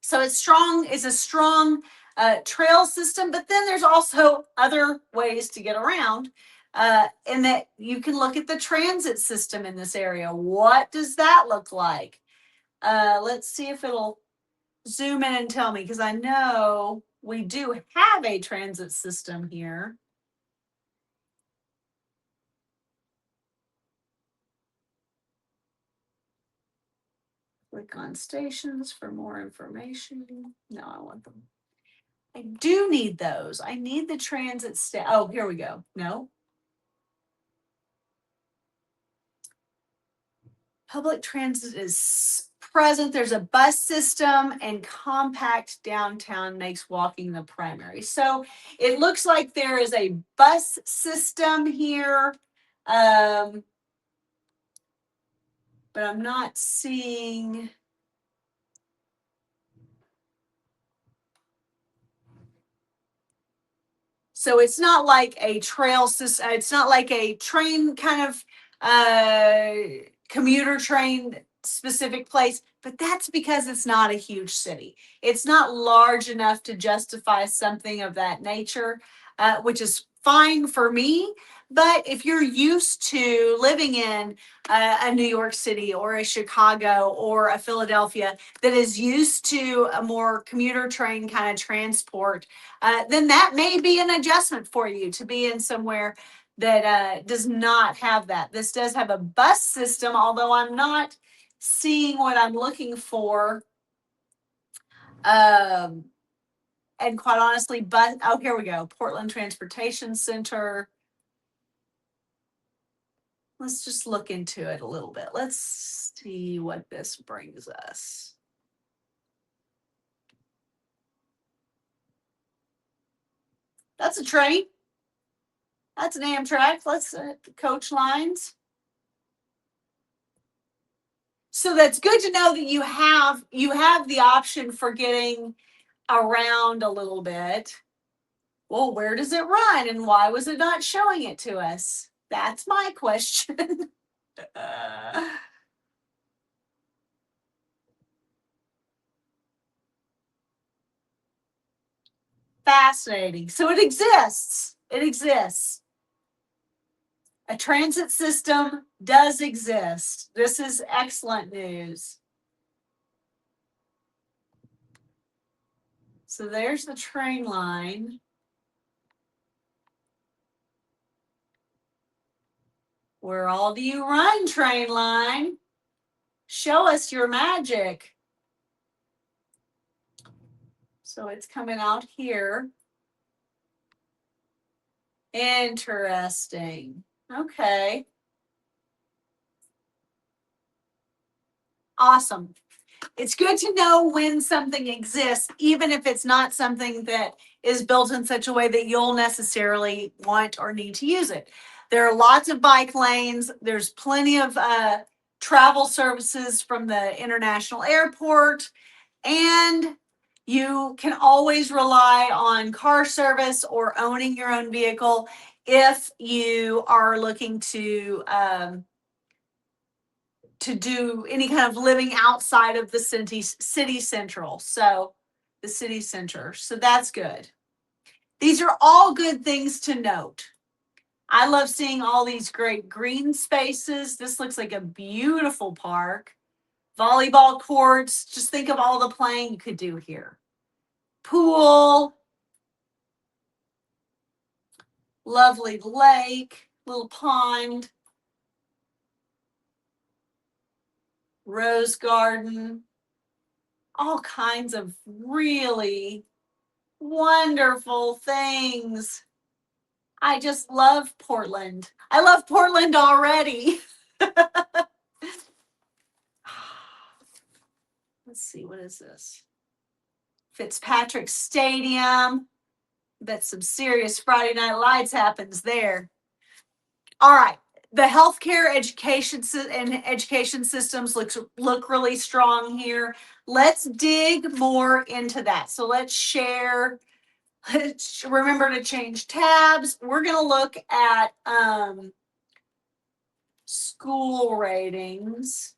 so it's a strong trail system, but then there's also other ways to get around. And that you can look at the transit system in this area. What does that look like? Let's see if it'll zoom in and tell me, because I know we do have a transit system here. Click on stations for more information. No, I want them. I do need those. I need the transit oh, here we go. No. Public transit is present. There's a bus system, and compact downtown makes walking the primary. So it looks like there is a bus system here, but I'm not seeing. So it's not like a trail system. It's not like a train kind of commuter train specific place, but that's because it's not a huge city. It's not large enough to justify something of that nature, which is fine for me. But if you're used to living in a New York City or a Chicago or a Philadelphia that is used to a more commuter train kind of transport, then that may be an adjustment for you to be in somewhere that does not have that. This does have a bus system, although I'm not seeing what I'm looking for. Um, and quite honestly, oh, here we go. Portland Transportation Center. Let's just look into it a little bit. Let's see what this brings us. That's a train. That's an Amtrak. Let's coach lines. So that's good to know that you have the option for getting around a little bit. Well, where does it run and why was it not showing it to us? That's my question. Fascinating. So it exists. It exists. A transit system does exist. This is excellent news. So there's the train line. Where all do you run, train line? Show us your magic. So it's coming out here. Interesting. Okay. Awesome. It's good to know when something exists, even if it's not something that is built in such a way that you'll necessarily want or need to use it. There are lots of bike lanes. There's plenty of travel services from the international airport, and you can always rely on car service or owning your own vehicle if you are looking to do any kind of living outside of the city central. So the city center. So that's good. These are all good things to note. I love seeing all these great green spaces. This looks like a beautiful park. Volleyball courts. Just think of all the playing you could do here. Pool. Lovely lake. Little pond. Rose garden. All kinds of really wonderful things. I just love Portland. I love Portland already. Let's see, what is this? Fitzpatrick Stadium. Bet some serious Friday Night Lights happens there. All right. The healthcare education systems look really strong here. Let's dig more into that. So let's share. Let's remember to change tabs. We're going to look at school ratings.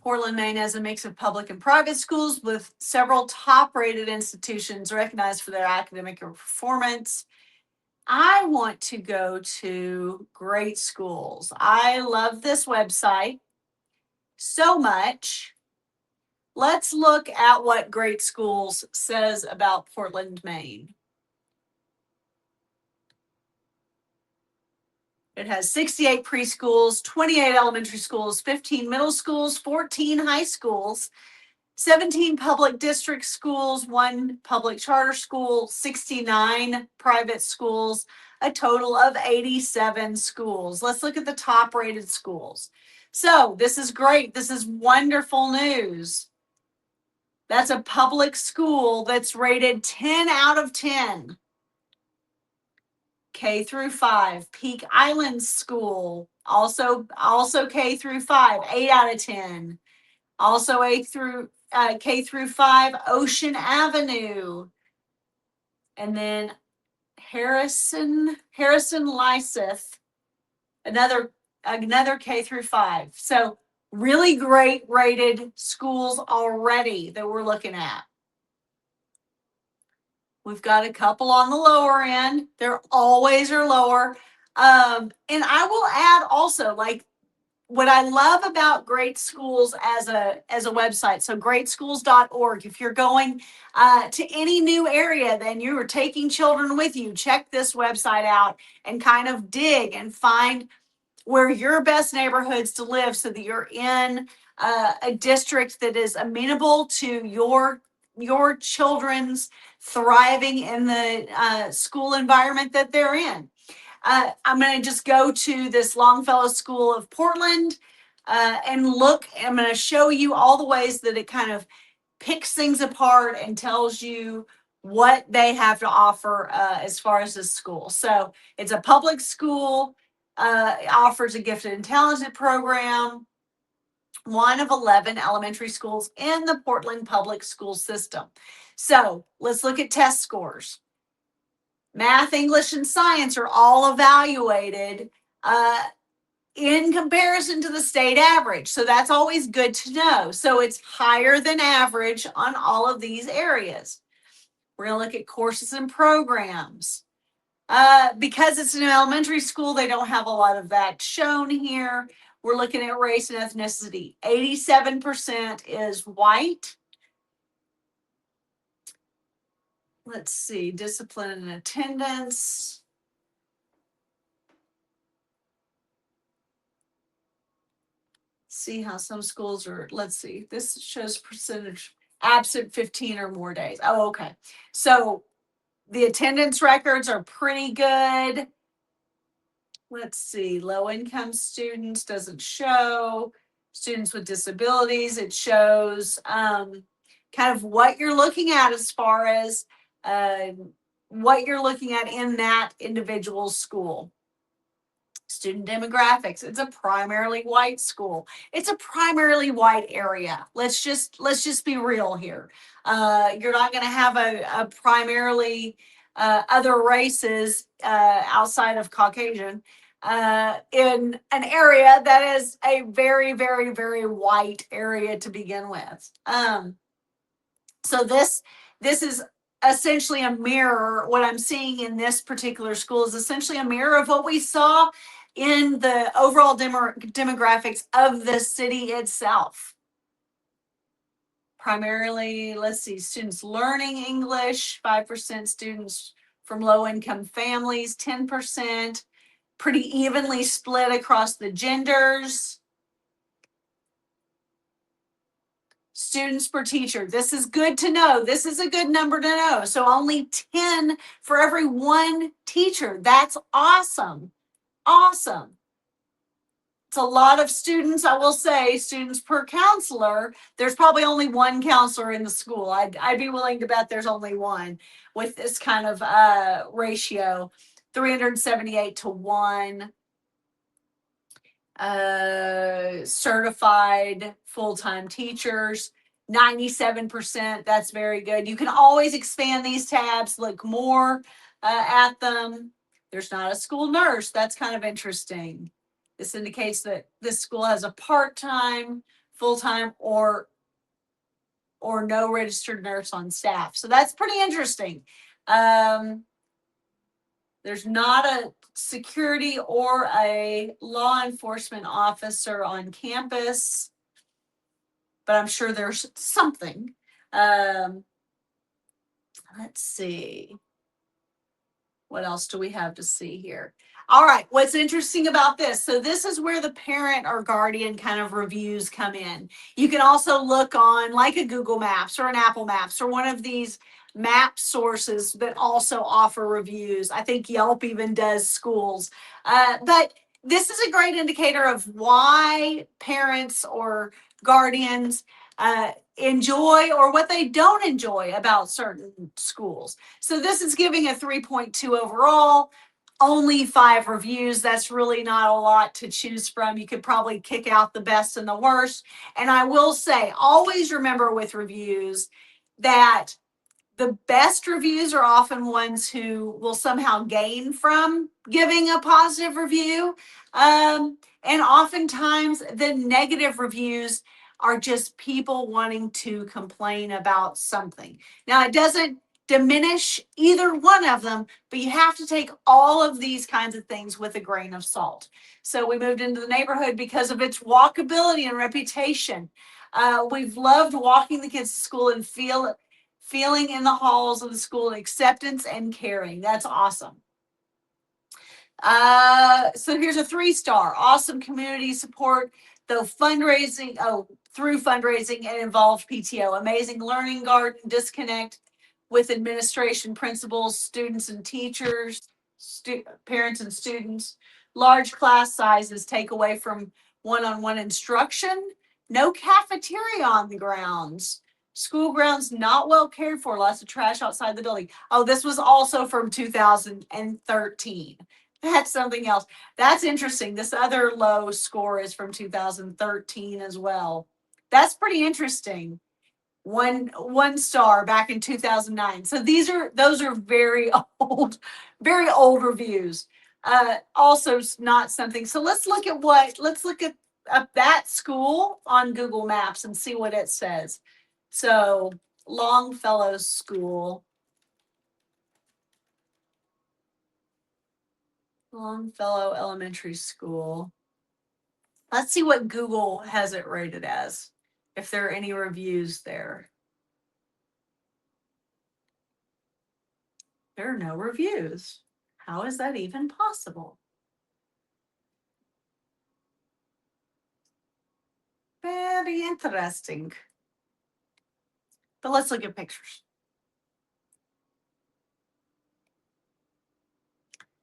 Portland, Maine has a mix of public and private schools with several top-rated institutions recognized for their academic performance. I want to go to Great Schools. I love this website so much. Let's look at what Great Schools says about Portland, Maine. It has 68 preschools, 28 elementary schools, 15 middle schools, 14 high schools, 17 public district schools, 1 public charter school, 69 private schools, a total of 87 schools. Let's look at the top rated schools. So this is great. This is wonderful news. That's a public school that's rated 10 out of 10. K through 5. Peak Island School, also K through 5, 8 out of 10. Also K through 5, Ocean Avenue. And then Harrison Lyseth, another K through 5. So really great rated schools already that we're looking at. We've got a couple on the lower end. They're always are lower. And I will add also, like, what I love about Great Schools as a website, so greatschools.org, if you're going to any new area, then you are taking children with you, check this website out and kind of dig and find where your best neighborhoods to live so that you're in a district that is amenable to your children's thriving in the school environment that they're in. I'm going to just go to this Longfellow School of Portland and look. I'm going to show you all the ways that it kind of picks things apart and tells you what they have to offer as far as this school. So it's a public school, offers a gifted and talented program, one of 11 elementary schools in the Portland public school system. So let's look at test scores. Math, English, and science are all evaluated in comparison to the state average. So that's always good to know. So it's higher than average on all of these areas. We're going to look at courses and programs. Because it's an elementary school, they don't have a lot of that shown here. We're looking at race and ethnicity. 87% is white. Let's see, discipline and attendance. See how some schools are, let's see, this shows percentage absent 15 or more days. Oh, okay. So the attendance records are pretty good. Let's see, low income students doesn't show. Students with disabilities, it shows kind of what you're looking at as far as what you're looking at in that individual school. Student demographics, it's a primarily white school. It's a primarily white area. Let's just be real here. You're not going to have a primarily other races outside of Caucasian in an area that is a very, very, very white area to begin with. So this is essentially a mirror. What I'm seeing in this particular school is essentially a mirror of what we saw in the overall demographics of the city itself. Primarily, let's see, students learning English, 5% students from low-income families, 10%, pretty evenly split across the genders. Students per teacher. This is good to know. This is a good number to know. So only 10 for every one teacher. That's awesome. Awesome. It's a lot of students, I will say, students per counselor. There's probably only one counselor in the school. I'd be willing to bet there's only one with this kind of ratio, 378 to 1. Certified full-time teachers, 97%. That's very good. You can always expand these tabs, look more at them. There's not a school nurse. That's kind of interesting. This indicates that this school has a part-time, full-time, or no registered nurse on staff. So that's pretty interesting. There's not a security or a law enforcement officer on campus, but I'm sure there's something. Let's see. What else do we have to see here? All right, what's interesting about this? So this is where the parent or guardian kind of reviews come in. You can also look on like a Google Maps or an Apple Maps or one of these map sources that also offer reviews. I think Yelp even does schools. But this is a great indicator of why parents or guardians enjoy or what they don't enjoy about certain schools. So this is giving a 3.2 overall. only 5 reviews. That's really not a lot to choose from. You could probably kick out the best and the worst. And I will say, always remember with reviews that the best reviews are often ones who will somehow gain from giving a positive review. And oftentimes the negative reviews are just people wanting to complain about something. Now, it doesn't diminish either one of them, but you have to take all of these kinds of things with a grain of salt. So we moved into the neighborhood because of its walkability and reputation. We've loved walking the kids to school and feeling in the halls of the school acceptance and caring. That's awesome. So here's a 3-star. Awesome community support, though fundraising, through fundraising and involved PTO. Amazing learning garden, disconnect with administration, principals, students and teachers, parents and students. Large class sizes take away from one-on-one instruction. No cafeteria on the grounds. School grounds not well cared for. Lots of trash outside the building. Oh, this was also from 2013. That's something else. That's interesting. This other low score is from 2013 as well. That's pretty interesting. One star back in 2009. So those are very very old reviews. Also not something. So let's look at that school on Google Maps and see what it says. So Longfellow School. Longfellow Elementary School. Let's see what Google has it rated as, if there are any reviews there. There are no reviews. How is that even possible? Very interesting. But let's look at pictures.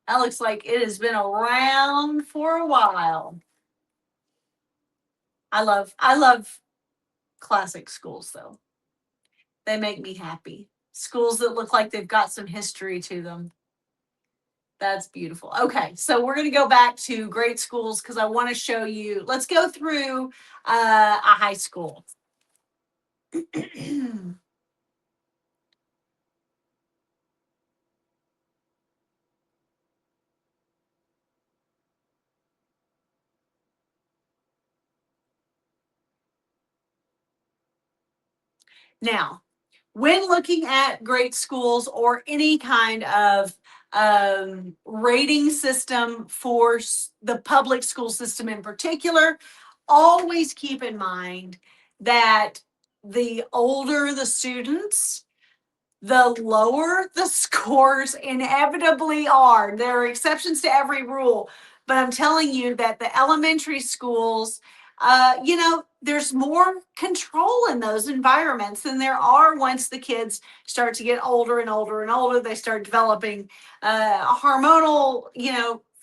That looks like it has been around for a while. I love classic schools though. They make me happy. Schools that look like they've got some history to them. That's beautiful. Okay, so we're going to go back to great schools because I want to show you. Let's go through a high school. Now, when looking at great schools or any kind of rating system for the public school system in particular, always keep in mind that the older the students, the lower the scores inevitably are. There are exceptions to every rule, but I'm telling you that the elementary schools, there's more control in those environments than there are once the kids start to get older and older and older. They start developing hormonal,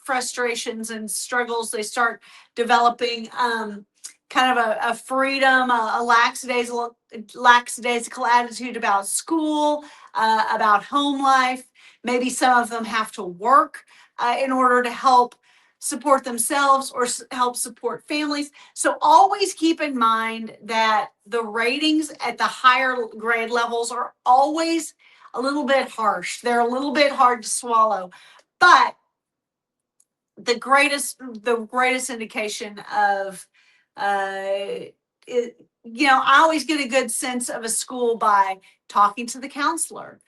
frustrations and struggles. They start developing kind of a freedom, a lackadaisical attitude about school, about home life. Maybe some of them have to work in order to help support themselves or help support families. So always keep in mind that the ratings at the higher grade levels are always a little bit harsh. They're a little bit hard to swallow. But the greatest indication of I always get a good sense of a school by talking to the counselor,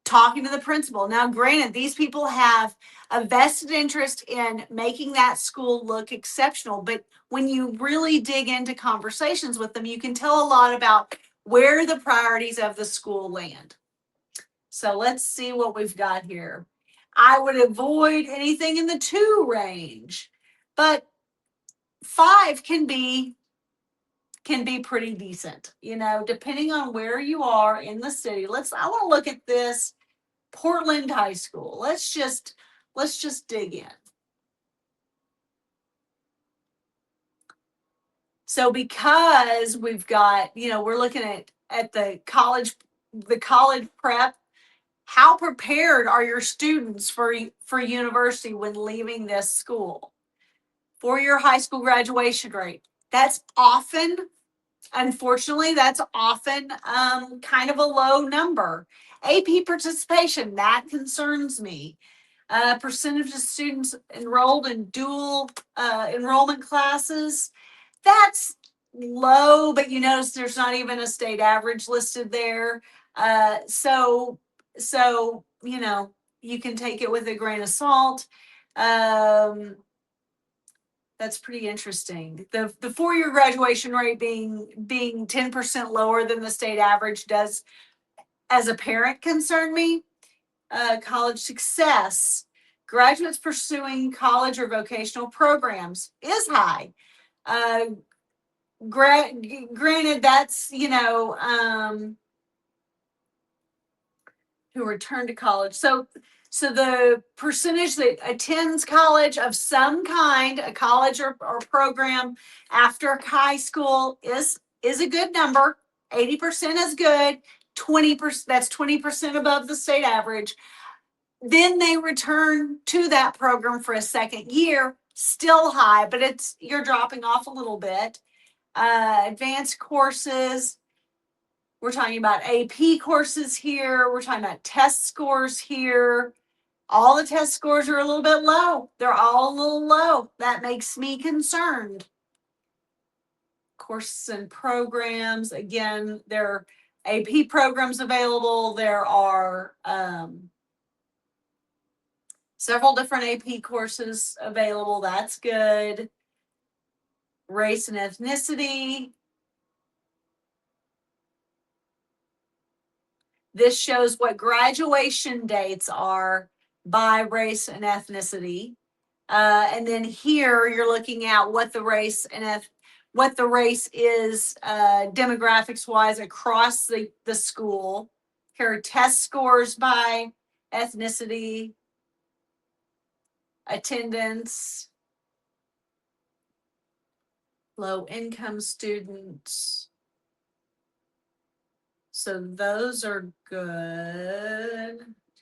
talking to the principal. Now, granted, these people have a vested interest in making that school look exceptional, but when you really dig into conversations with them, you can tell a lot about where the priorities of the school land. So let's see what we've got here. I would avoid anything in the 2 range, but 5 can be pretty decent, depending on where you are in the city. I want to look at this Portland High School. Let's just dig in. So because we've got, we're looking at the college prep, How prepared are your students for university when leaving this school? Four-year high school graduation rate. That's often, unfortunately, that's often kind of a low number. AP participation, that concerns me. Percentage of students enrolled in dual enrollment classes, that's low, but you notice there's not even a state average listed there. So you know, you can take it with a grain of salt. Um, that's pretty interesting. The 4-year graduation rate being 10% lower than the state average does, as a parent, concern me. College success. Graduates pursuing college or vocational programs is high. Uh, granted, that's, who return to college. So the percentage that attends college of some kind, a college or program after high school is a good number. 80% is good. 20%, that's 20% above the state average. Then they return to that program for a second year, still high, but you're dropping off a little bit. Advanced courses, we're talking about AP courses here. We're talking about test scores here. All the test scores are a little bit low. They're all a little low. That makes me concerned. Courses and programs. Again, there are AP programs available. There are several different AP courses available. That's good. Race and ethnicity. This shows what graduation dates are by race and ethnicity. And then here you're looking at what the race is demographics wise across the school. Here are test scores by ethnicity, attendance, low income students. So those are good.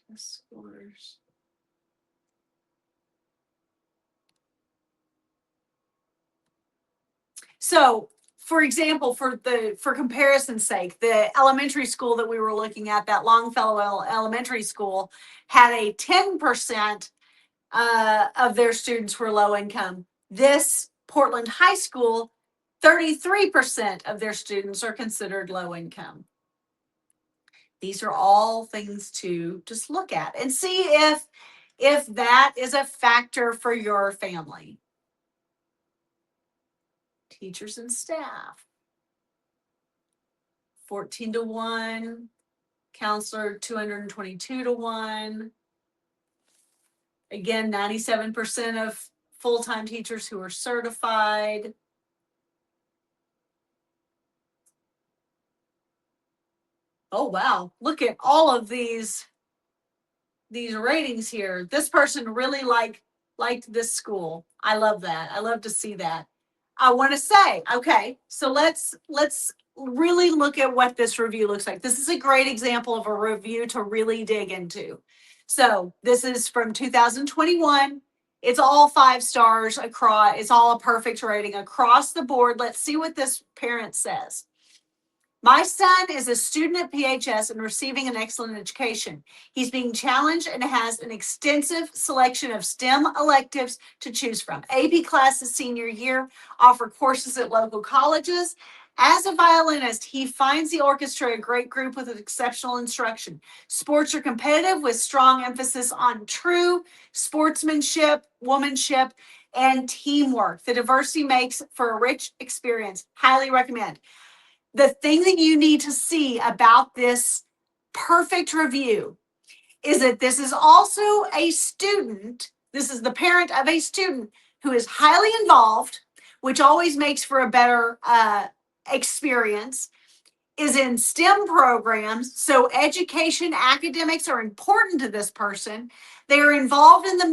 Test scores. So, for example, for comparison's sake, the elementary school that we were looking at, that Longfellow Elementary School, had a 10% of their students were low income. This Portland High School, 33% of their students are considered low income. These are all things to just look at and see if that is a factor for your family. Teachers and staff. 14 to 1, counselor 222 to 1. Again, 97% of full-time teachers who are certified. Oh, wow. Look at all of these ratings here. This person really liked this school. I love that. I love to see that. I want to say, okay, so let's really look at what this review looks like. This is a great example of a review to really dig into. So this is from 2021. It's all 5 stars across. It's all a perfect rating across the board. Let's see what this parent says. My son is a student at PHS and receiving an excellent education. He's being challenged and has an extensive selection of STEM electives to choose from. AP classes senior year offer courses at local colleges. As a violinist, he finds the orchestra a great group with exceptional instruction. Sports are competitive with strong emphasis on true sportsmanship, womanship, and teamwork. The diversity makes for a rich experience. Highly recommend. The thing that you need to see about this perfect review is that this is also a student. This is the parent of a student who is highly involved, which always makes for a better experience, is in STEM programs. So education, academics are important to this person. They are involved in the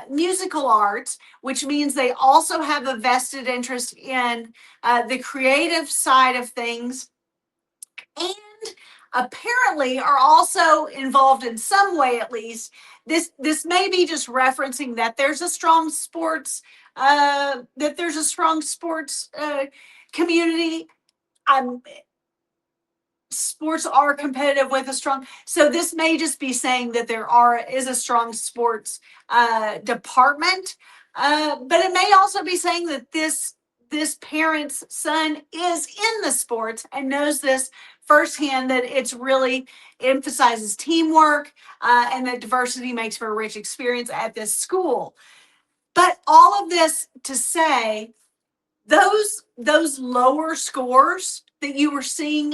musical arts, which means they also have a vested interest in the creative side of things. And apparently are also involved in some way, at least. This may be just referencing that there's a strong sports community. I'm Sports are competitive with a strong, so this may just be saying that is a strong sports department, but it may also be saying that this parent's son is in the sports and knows this firsthand, that it's really emphasizes teamwork, and that diversity makes for a rich experience at this school. But all of this to say, those lower scores that you were seeing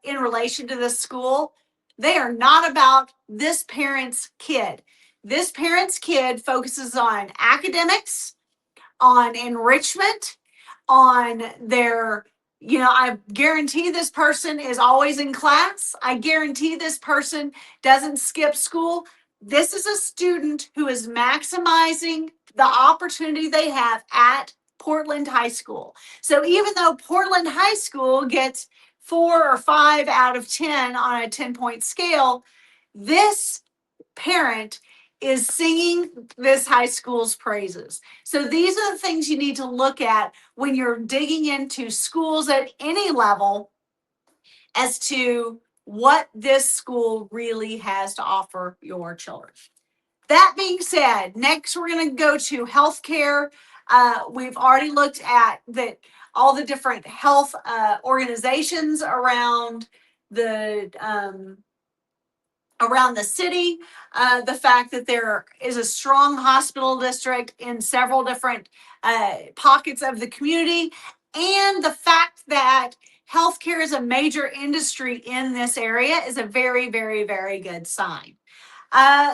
in relation to this school, they are not about this parent's kid. This parent's kid focuses on academics, on enrichment, on their, I guarantee this person is always in class. I guarantee this person doesn't skip school. This is a student who is maximizing the opportunity they have at Portland High School. So even though Portland High School gets 4 or 5 out of 10 on a 10-point scale, this parent is singing this high school's praises. So these are the things you need to look at when you're digging into schools at any level as to what this school really has to offer your children. That being said, next we're going to go to healthcare. We've already looked at all the different health organizations around the city, the fact that there is a strong hospital district in several different pockets of the community, and the fact that healthcare is a major industry in this area is a very, very, very good sign.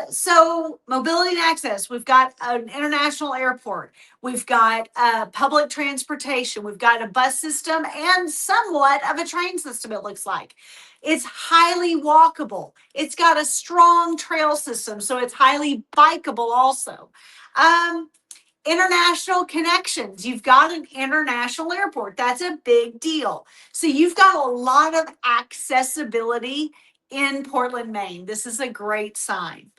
So mobility and access, we've got an international airport, we've got public transportation, we've got a bus system and somewhat of a train system, it looks like. It's highly walkable. It's got a strong trail system, so it's highly bikeable also. International connections. You've got an international airport. That's a big deal. So you've got a lot of accessibility in Portland, Maine. This is a great sign.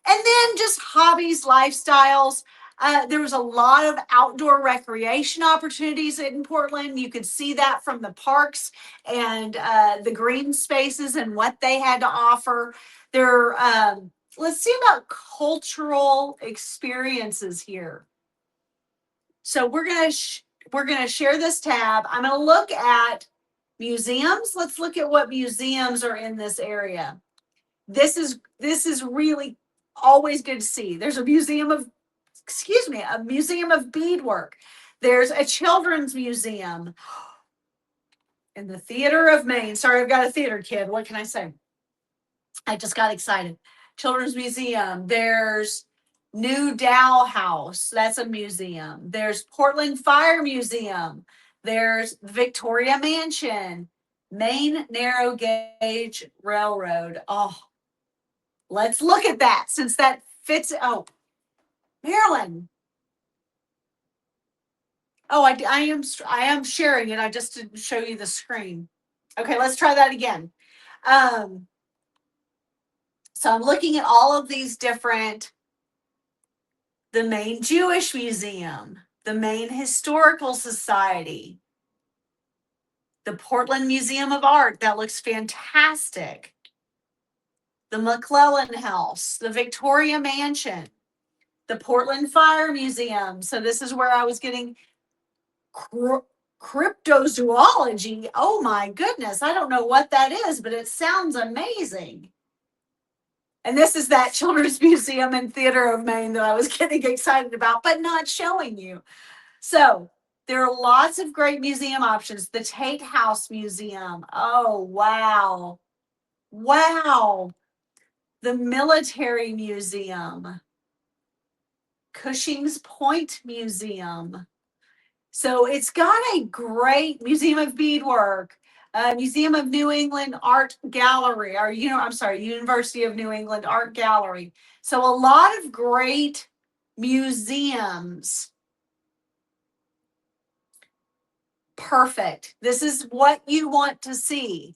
And then just hobbies, lifestyles. There was a lot of outdoor recreation opportunities in Portland. You could see that from the parks and the green spaces and what they had to offer. Let's see about cultural experiences here. So we're gonna share this tab. I'm gonna look at museums. Let's look at what museums are in this area. This is really always good to see. There's a museum of beadwork. There's a children's museum in the Theater of Maine. Sorry, I've got a theater kid. What can I say? I just got excited. Children's museum. There's New Dow House. That's a museum. There's Portland Fire Museum. There's Victoria Mansion. Maine Narrow Gauge Railroad. Oh, let's look at that since that fits. Oh, Marilyn. Oh, I am sharing it. I just didn't show you the screen. Okay, let's try that again. So I'm looking at all of these different, the Maine Jewish Museum, the Maine Historical Society, the Portland Museum of Art. That looks fantastic. The McClellan House, the Victoria Mansion, the Portland Fire Museum. So this is where I was getting cryptozoology. Oh my goodness. I don't know what that is, but it sounds amazing. And this is that Children's Museum and Theater of Maine that I was getting excited about, but not showing you. So there are lots of great museum options. The Tate House Museum. Oh, wow. Wow. The Military Museum. Cushing's Point Museum. So it's got a great Museum of Beadwork, Museum of New England Art Gallery, or University of New England Art Gallery. So a lot of great museums. Perfect. This is what you want to see.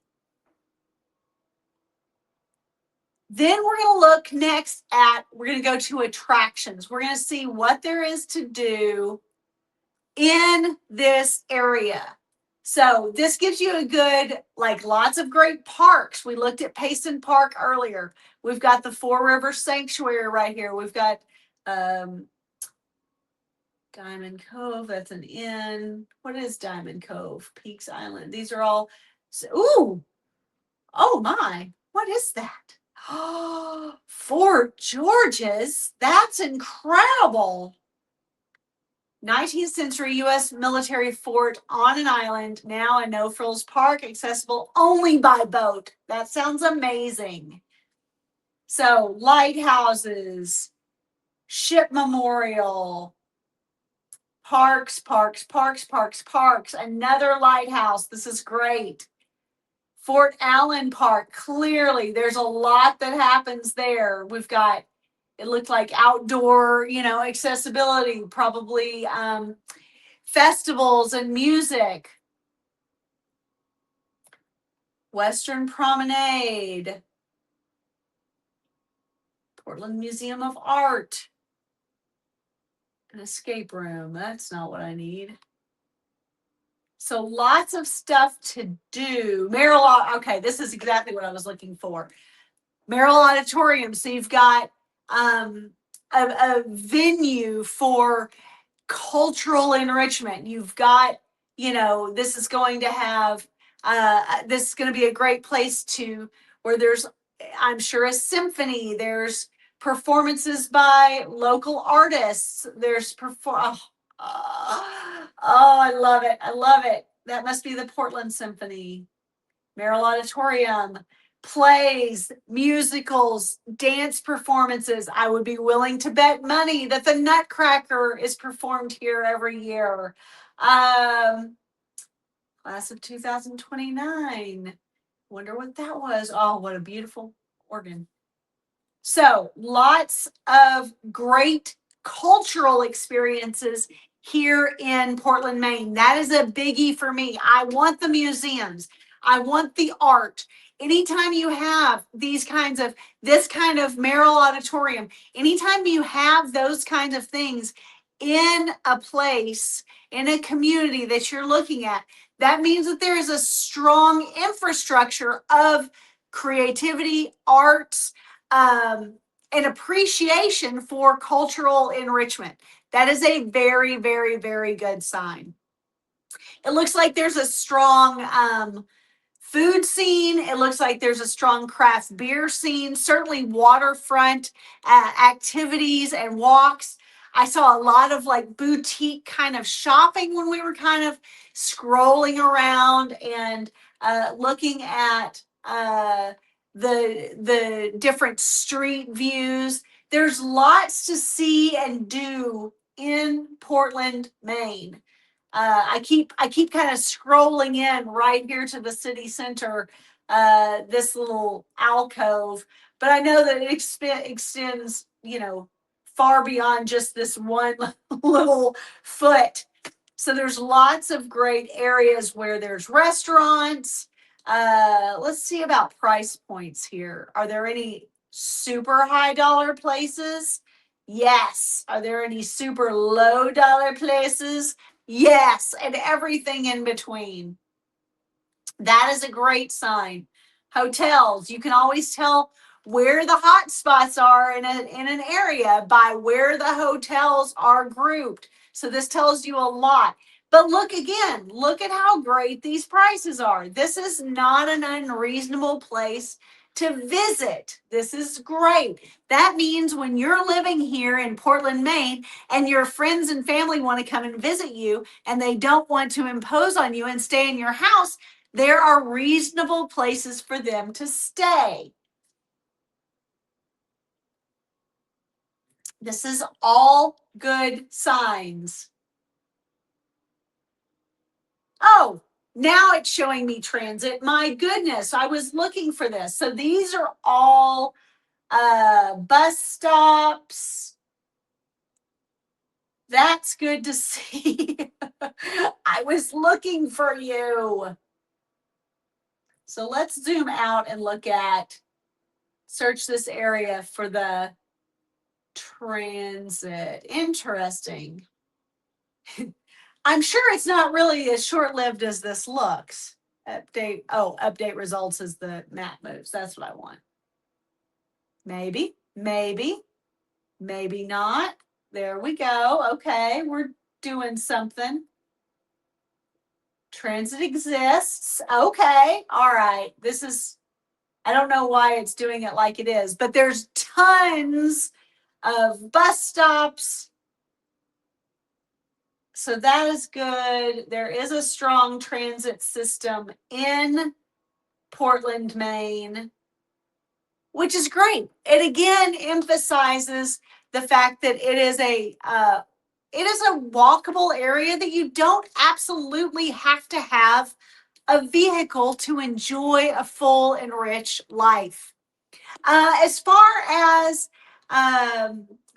Then we're going to look next at, we're going to go to attractions. We're going to see what there is to do in this area. So this gives you a good, like lots of great parks. We looked at Payson Park earlier. We've got the Four Rivers Sanctuary right here. We've got Diamond Cove, that's an inn. What is Diamond Cove? Peaks Island. These are all, ooh, oh my, what is that? Oh, Fort George's. That's incredible. 19th century U.S. military fort on an island, now a no-frills park, accessible only by boat. That sounds amazing. So, lighthouses, ship memorial, parks, parks, parks, parks, parks, another lighthouse. This is great. Fort Allen Park, clearly there's a lot that happens there. We've got, it looked like outdoor, accessibility, probably festivals and music. Western Promenade, Portland Museum of Art, an escape room. That's not what I need. So lots of stuff to do. Merrill, okay, this is exactly what I was looking for. Merrill Auditorium. So you've got a venue for cultural enrichment. You've got, this is going to have, this is going to be a great place where there's, I'm sure, a symphony. There's performances by local artists. There's I love it. I love it. That must be the Portland Symphony. Merrill Auditorium. Plays, musicals, dance performances. I would be willing to bet money that the Nutcracker is performed here every year. Class of 2029. Wonder what that was. Oh, what a beautiful organ. So lots of great cultural experiences here in Portland, Maine. That is a biggie for me. I want the museums. I want the art. Anytime you have this kind of Merrill Auditorium, anytime you have those kinds of things in a place, in a community that you're looking at, that means that there is a strong infrastructure of creativity, arts, an appreciation for cultural enrichment. That is a very, very, very good sign. It looks like there's a strong food scene. It looks like there's a strong craft beer scene, certainly waterfront activities and walks. I saw a lot of like boutique kind of shopping when we were kind of scrolling around and looking at the different street views. There's lots to see and do in Portland, Maine. I keep kind of scrolling in right here to the city center, this little alcove, but I know that it extends, far beyond just this one little foot. So there's lots of great areas where there's restaurants. Let's see about price points here. Are there any super high dollar places? Yes. Are there any super low dollar places? Yes, and everything in between. That is a great sign. Hotels, you can always tell where the hot spots are in an area by where the hotels are grouped. So this tells you a lot. But look again, look at how great these prices are. This is not an unreasonable place to visit. This is great. That means when you're living here in Portland, Maine, and your friends and family want to come and visit you, and they don't want to impose on you and stay in your house, there are reasonable places for them to stay. This is all good signs. Oh, now it's showing me transit. My goodness, I was looking for this. So these are all bus stops. That's good to see. I was looking for you. So let's zoom out and look at search this area for the transit. Interesting. I'm sure it's not really as short-lived as this looks. Update results as the map moves. That's what I want. Maybe, maybe not. There we go. Okay, we're doing something. Transit exists. Okay, all right. This is, I don't know why it's doing it like it is, but there's tons of bus stops. So that is good. There is a strong transit system in Portland, Maine, which is great. It again emphasizes the fact that it is a walkable area, that you don't absolutely have to have a vehicle to enjoy a full and rich life. As far as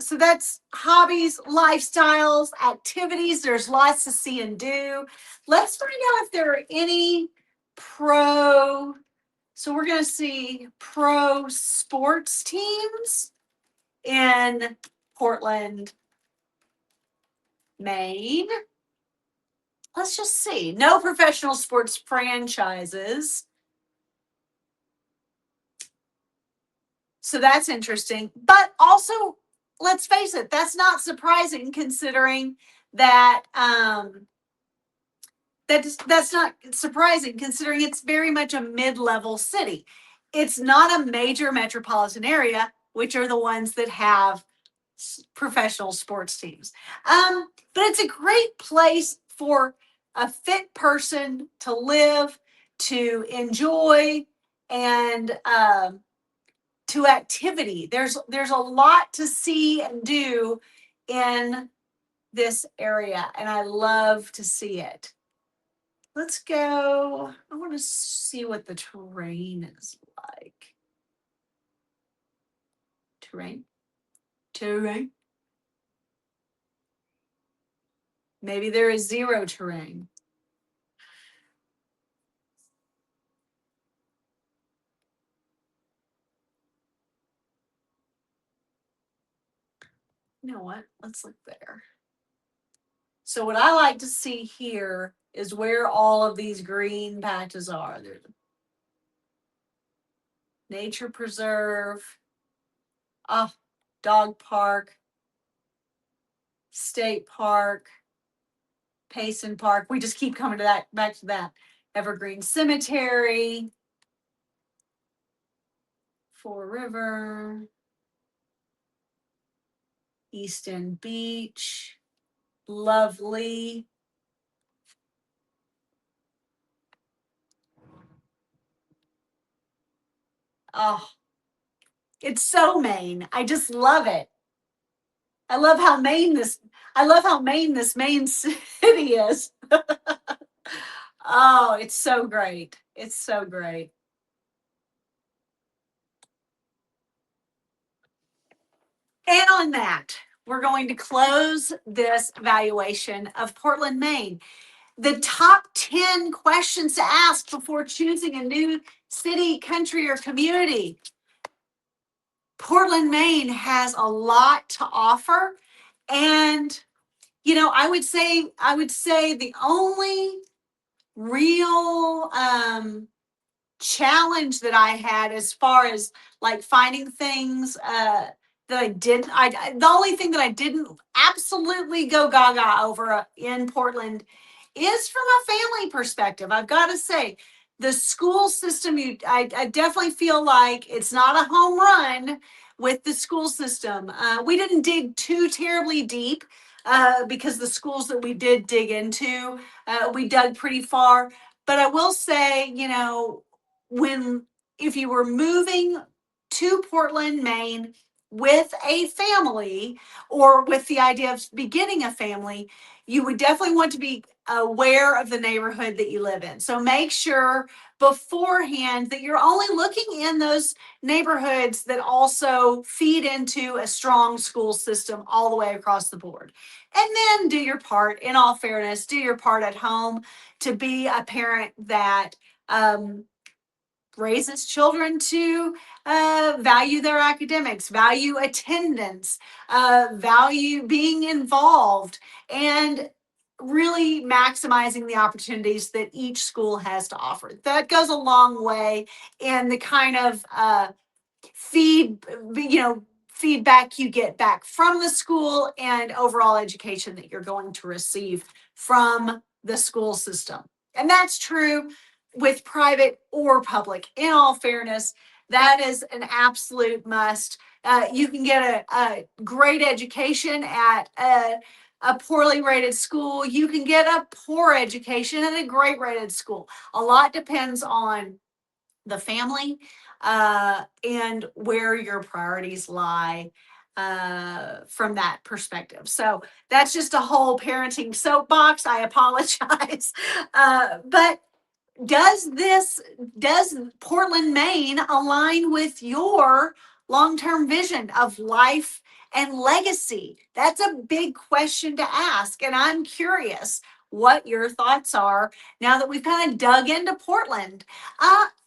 so that's hobbies, lifestyles, activities. There's lots to see and do. Let's find out if there are any pro. So we're going to see pro sports teams in Portland, Maine. Let's just see. No professional sports franchises. So that's interesting. But also, let's face it, that's not surprising considering that that's not surprising considering it's very much a mid-level city. It's not a major metropolitan area, which are the ones that have professional sports teams. But it's a great place for a fit person to live, to enjoy, and to activity. There's a lot to see and do in this area, and I love to see it. Let's go. I want to see what the terrain is like. Terrain. Maybe there is zero terrain. You know what? Let's look there. So what I like to see here is where all of these green patches are. There's a nature preserve, dog park, state park, Payson Park. We just keep coming to that, back to that. Evergreen Cemetery, Fore River, Easton Beach, lovely. Oh, it's so Maine. I just love it. I love how Maine this Maine city is. Oh, it's so great. It's so great. And on that, we're going to close this evaluation of Portland, Maine. The top 10 questions to ask before choosing a new city, country, or community. Portland, Maine has a lot to offer. And, you know, I would say the only real challenge that I had as far as like finding things that I didn't, the only thing that I didn't absolutely go gaga over in Portland is from a family perspective. I've got to say, the school system, I definitely feel like it's not a home run with the school system. We didn't dig too terribly deep because the schools that we did dig into, we dug pretty far. But I will say, you know, if you were moving to Portland, Maine with a family or with the idea of beginning a family, you would definitely want to be aware of the neighborhood that you live in. So make sure beforehand that you're only looking in those neighborhoods that also feed into a strong school system all the way across the board. And then do your part, in all fairness, do your part at home to be a parent that raises children to value their academics, value attendance, value being involved, and really maximizing the opportunities that each school has to offer. That goes a long way in the kind of feedback you get back from the school and overall education that you're going to receive from the school system. And that's true with private or public. In all fairness, that is an absolute must. You can get a great education at a poorly rated school. You can get a poor education at a great rated school. A lot depends on the family and where your priorities lie from that perspective. So that's just a whole parenting soapbox. I apologize. But does Portland, Maine align with your long-term vision of life and legacy? That's a big question to ask. And I'm curious what your thoughts are now that we've kind of dug into Portland.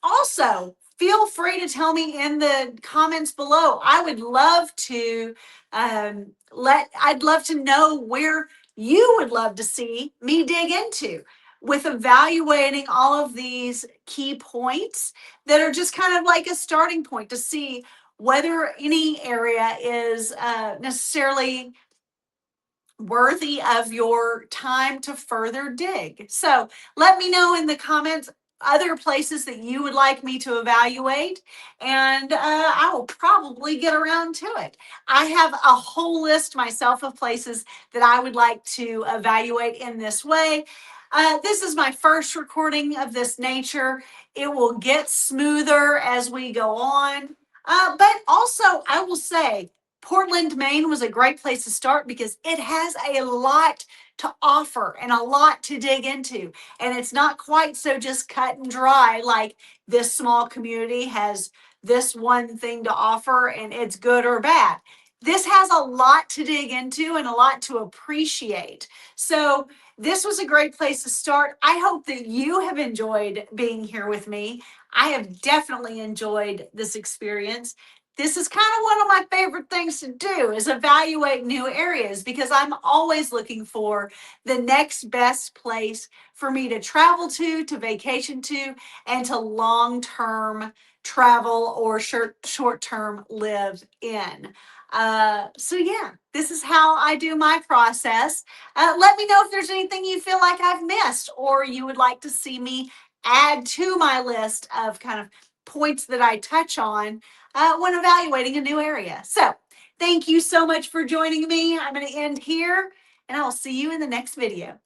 Also, feel free to tell me in the comments below. I would love to I'd love to know where you would love to see me dig into with evaluating all of these key points that are just kind of like a starting point to see whether any area is necessarily worthy of your time to further dig. So let me know in the comments other places that you would like me to evaluate, and I will probably get around to it. I have a whole list myself of places that I would like to evaluate in this way. This is my first recording of this nature. It will get smoother as we go on. But also, I will say, Portland, Maine was a great place to start because it has a lot to offer and a lot to dig into. And it's not quite so just cut and dry like this small community has this one thing to offer and it's good or bad. This has a lot to dig into and a lot to appreciate. So this was a great place to start. I hope that you have enjoyed being here with me. I have definitely enjoyed this experience. This is kind of one of my favorite things to do is evaluate new areas because I'm always looking for the next best place for me to travel to vacation to, and to long-term travel or short-term live in. So yeah, this is how I do my process. Let me know if there's anything you feel like I've missed or you would like to see me add to my list of kind of points that I touch on when evaluating a new area. So thank you so much for joining me. I'm going to end here and I'll see you in the next video.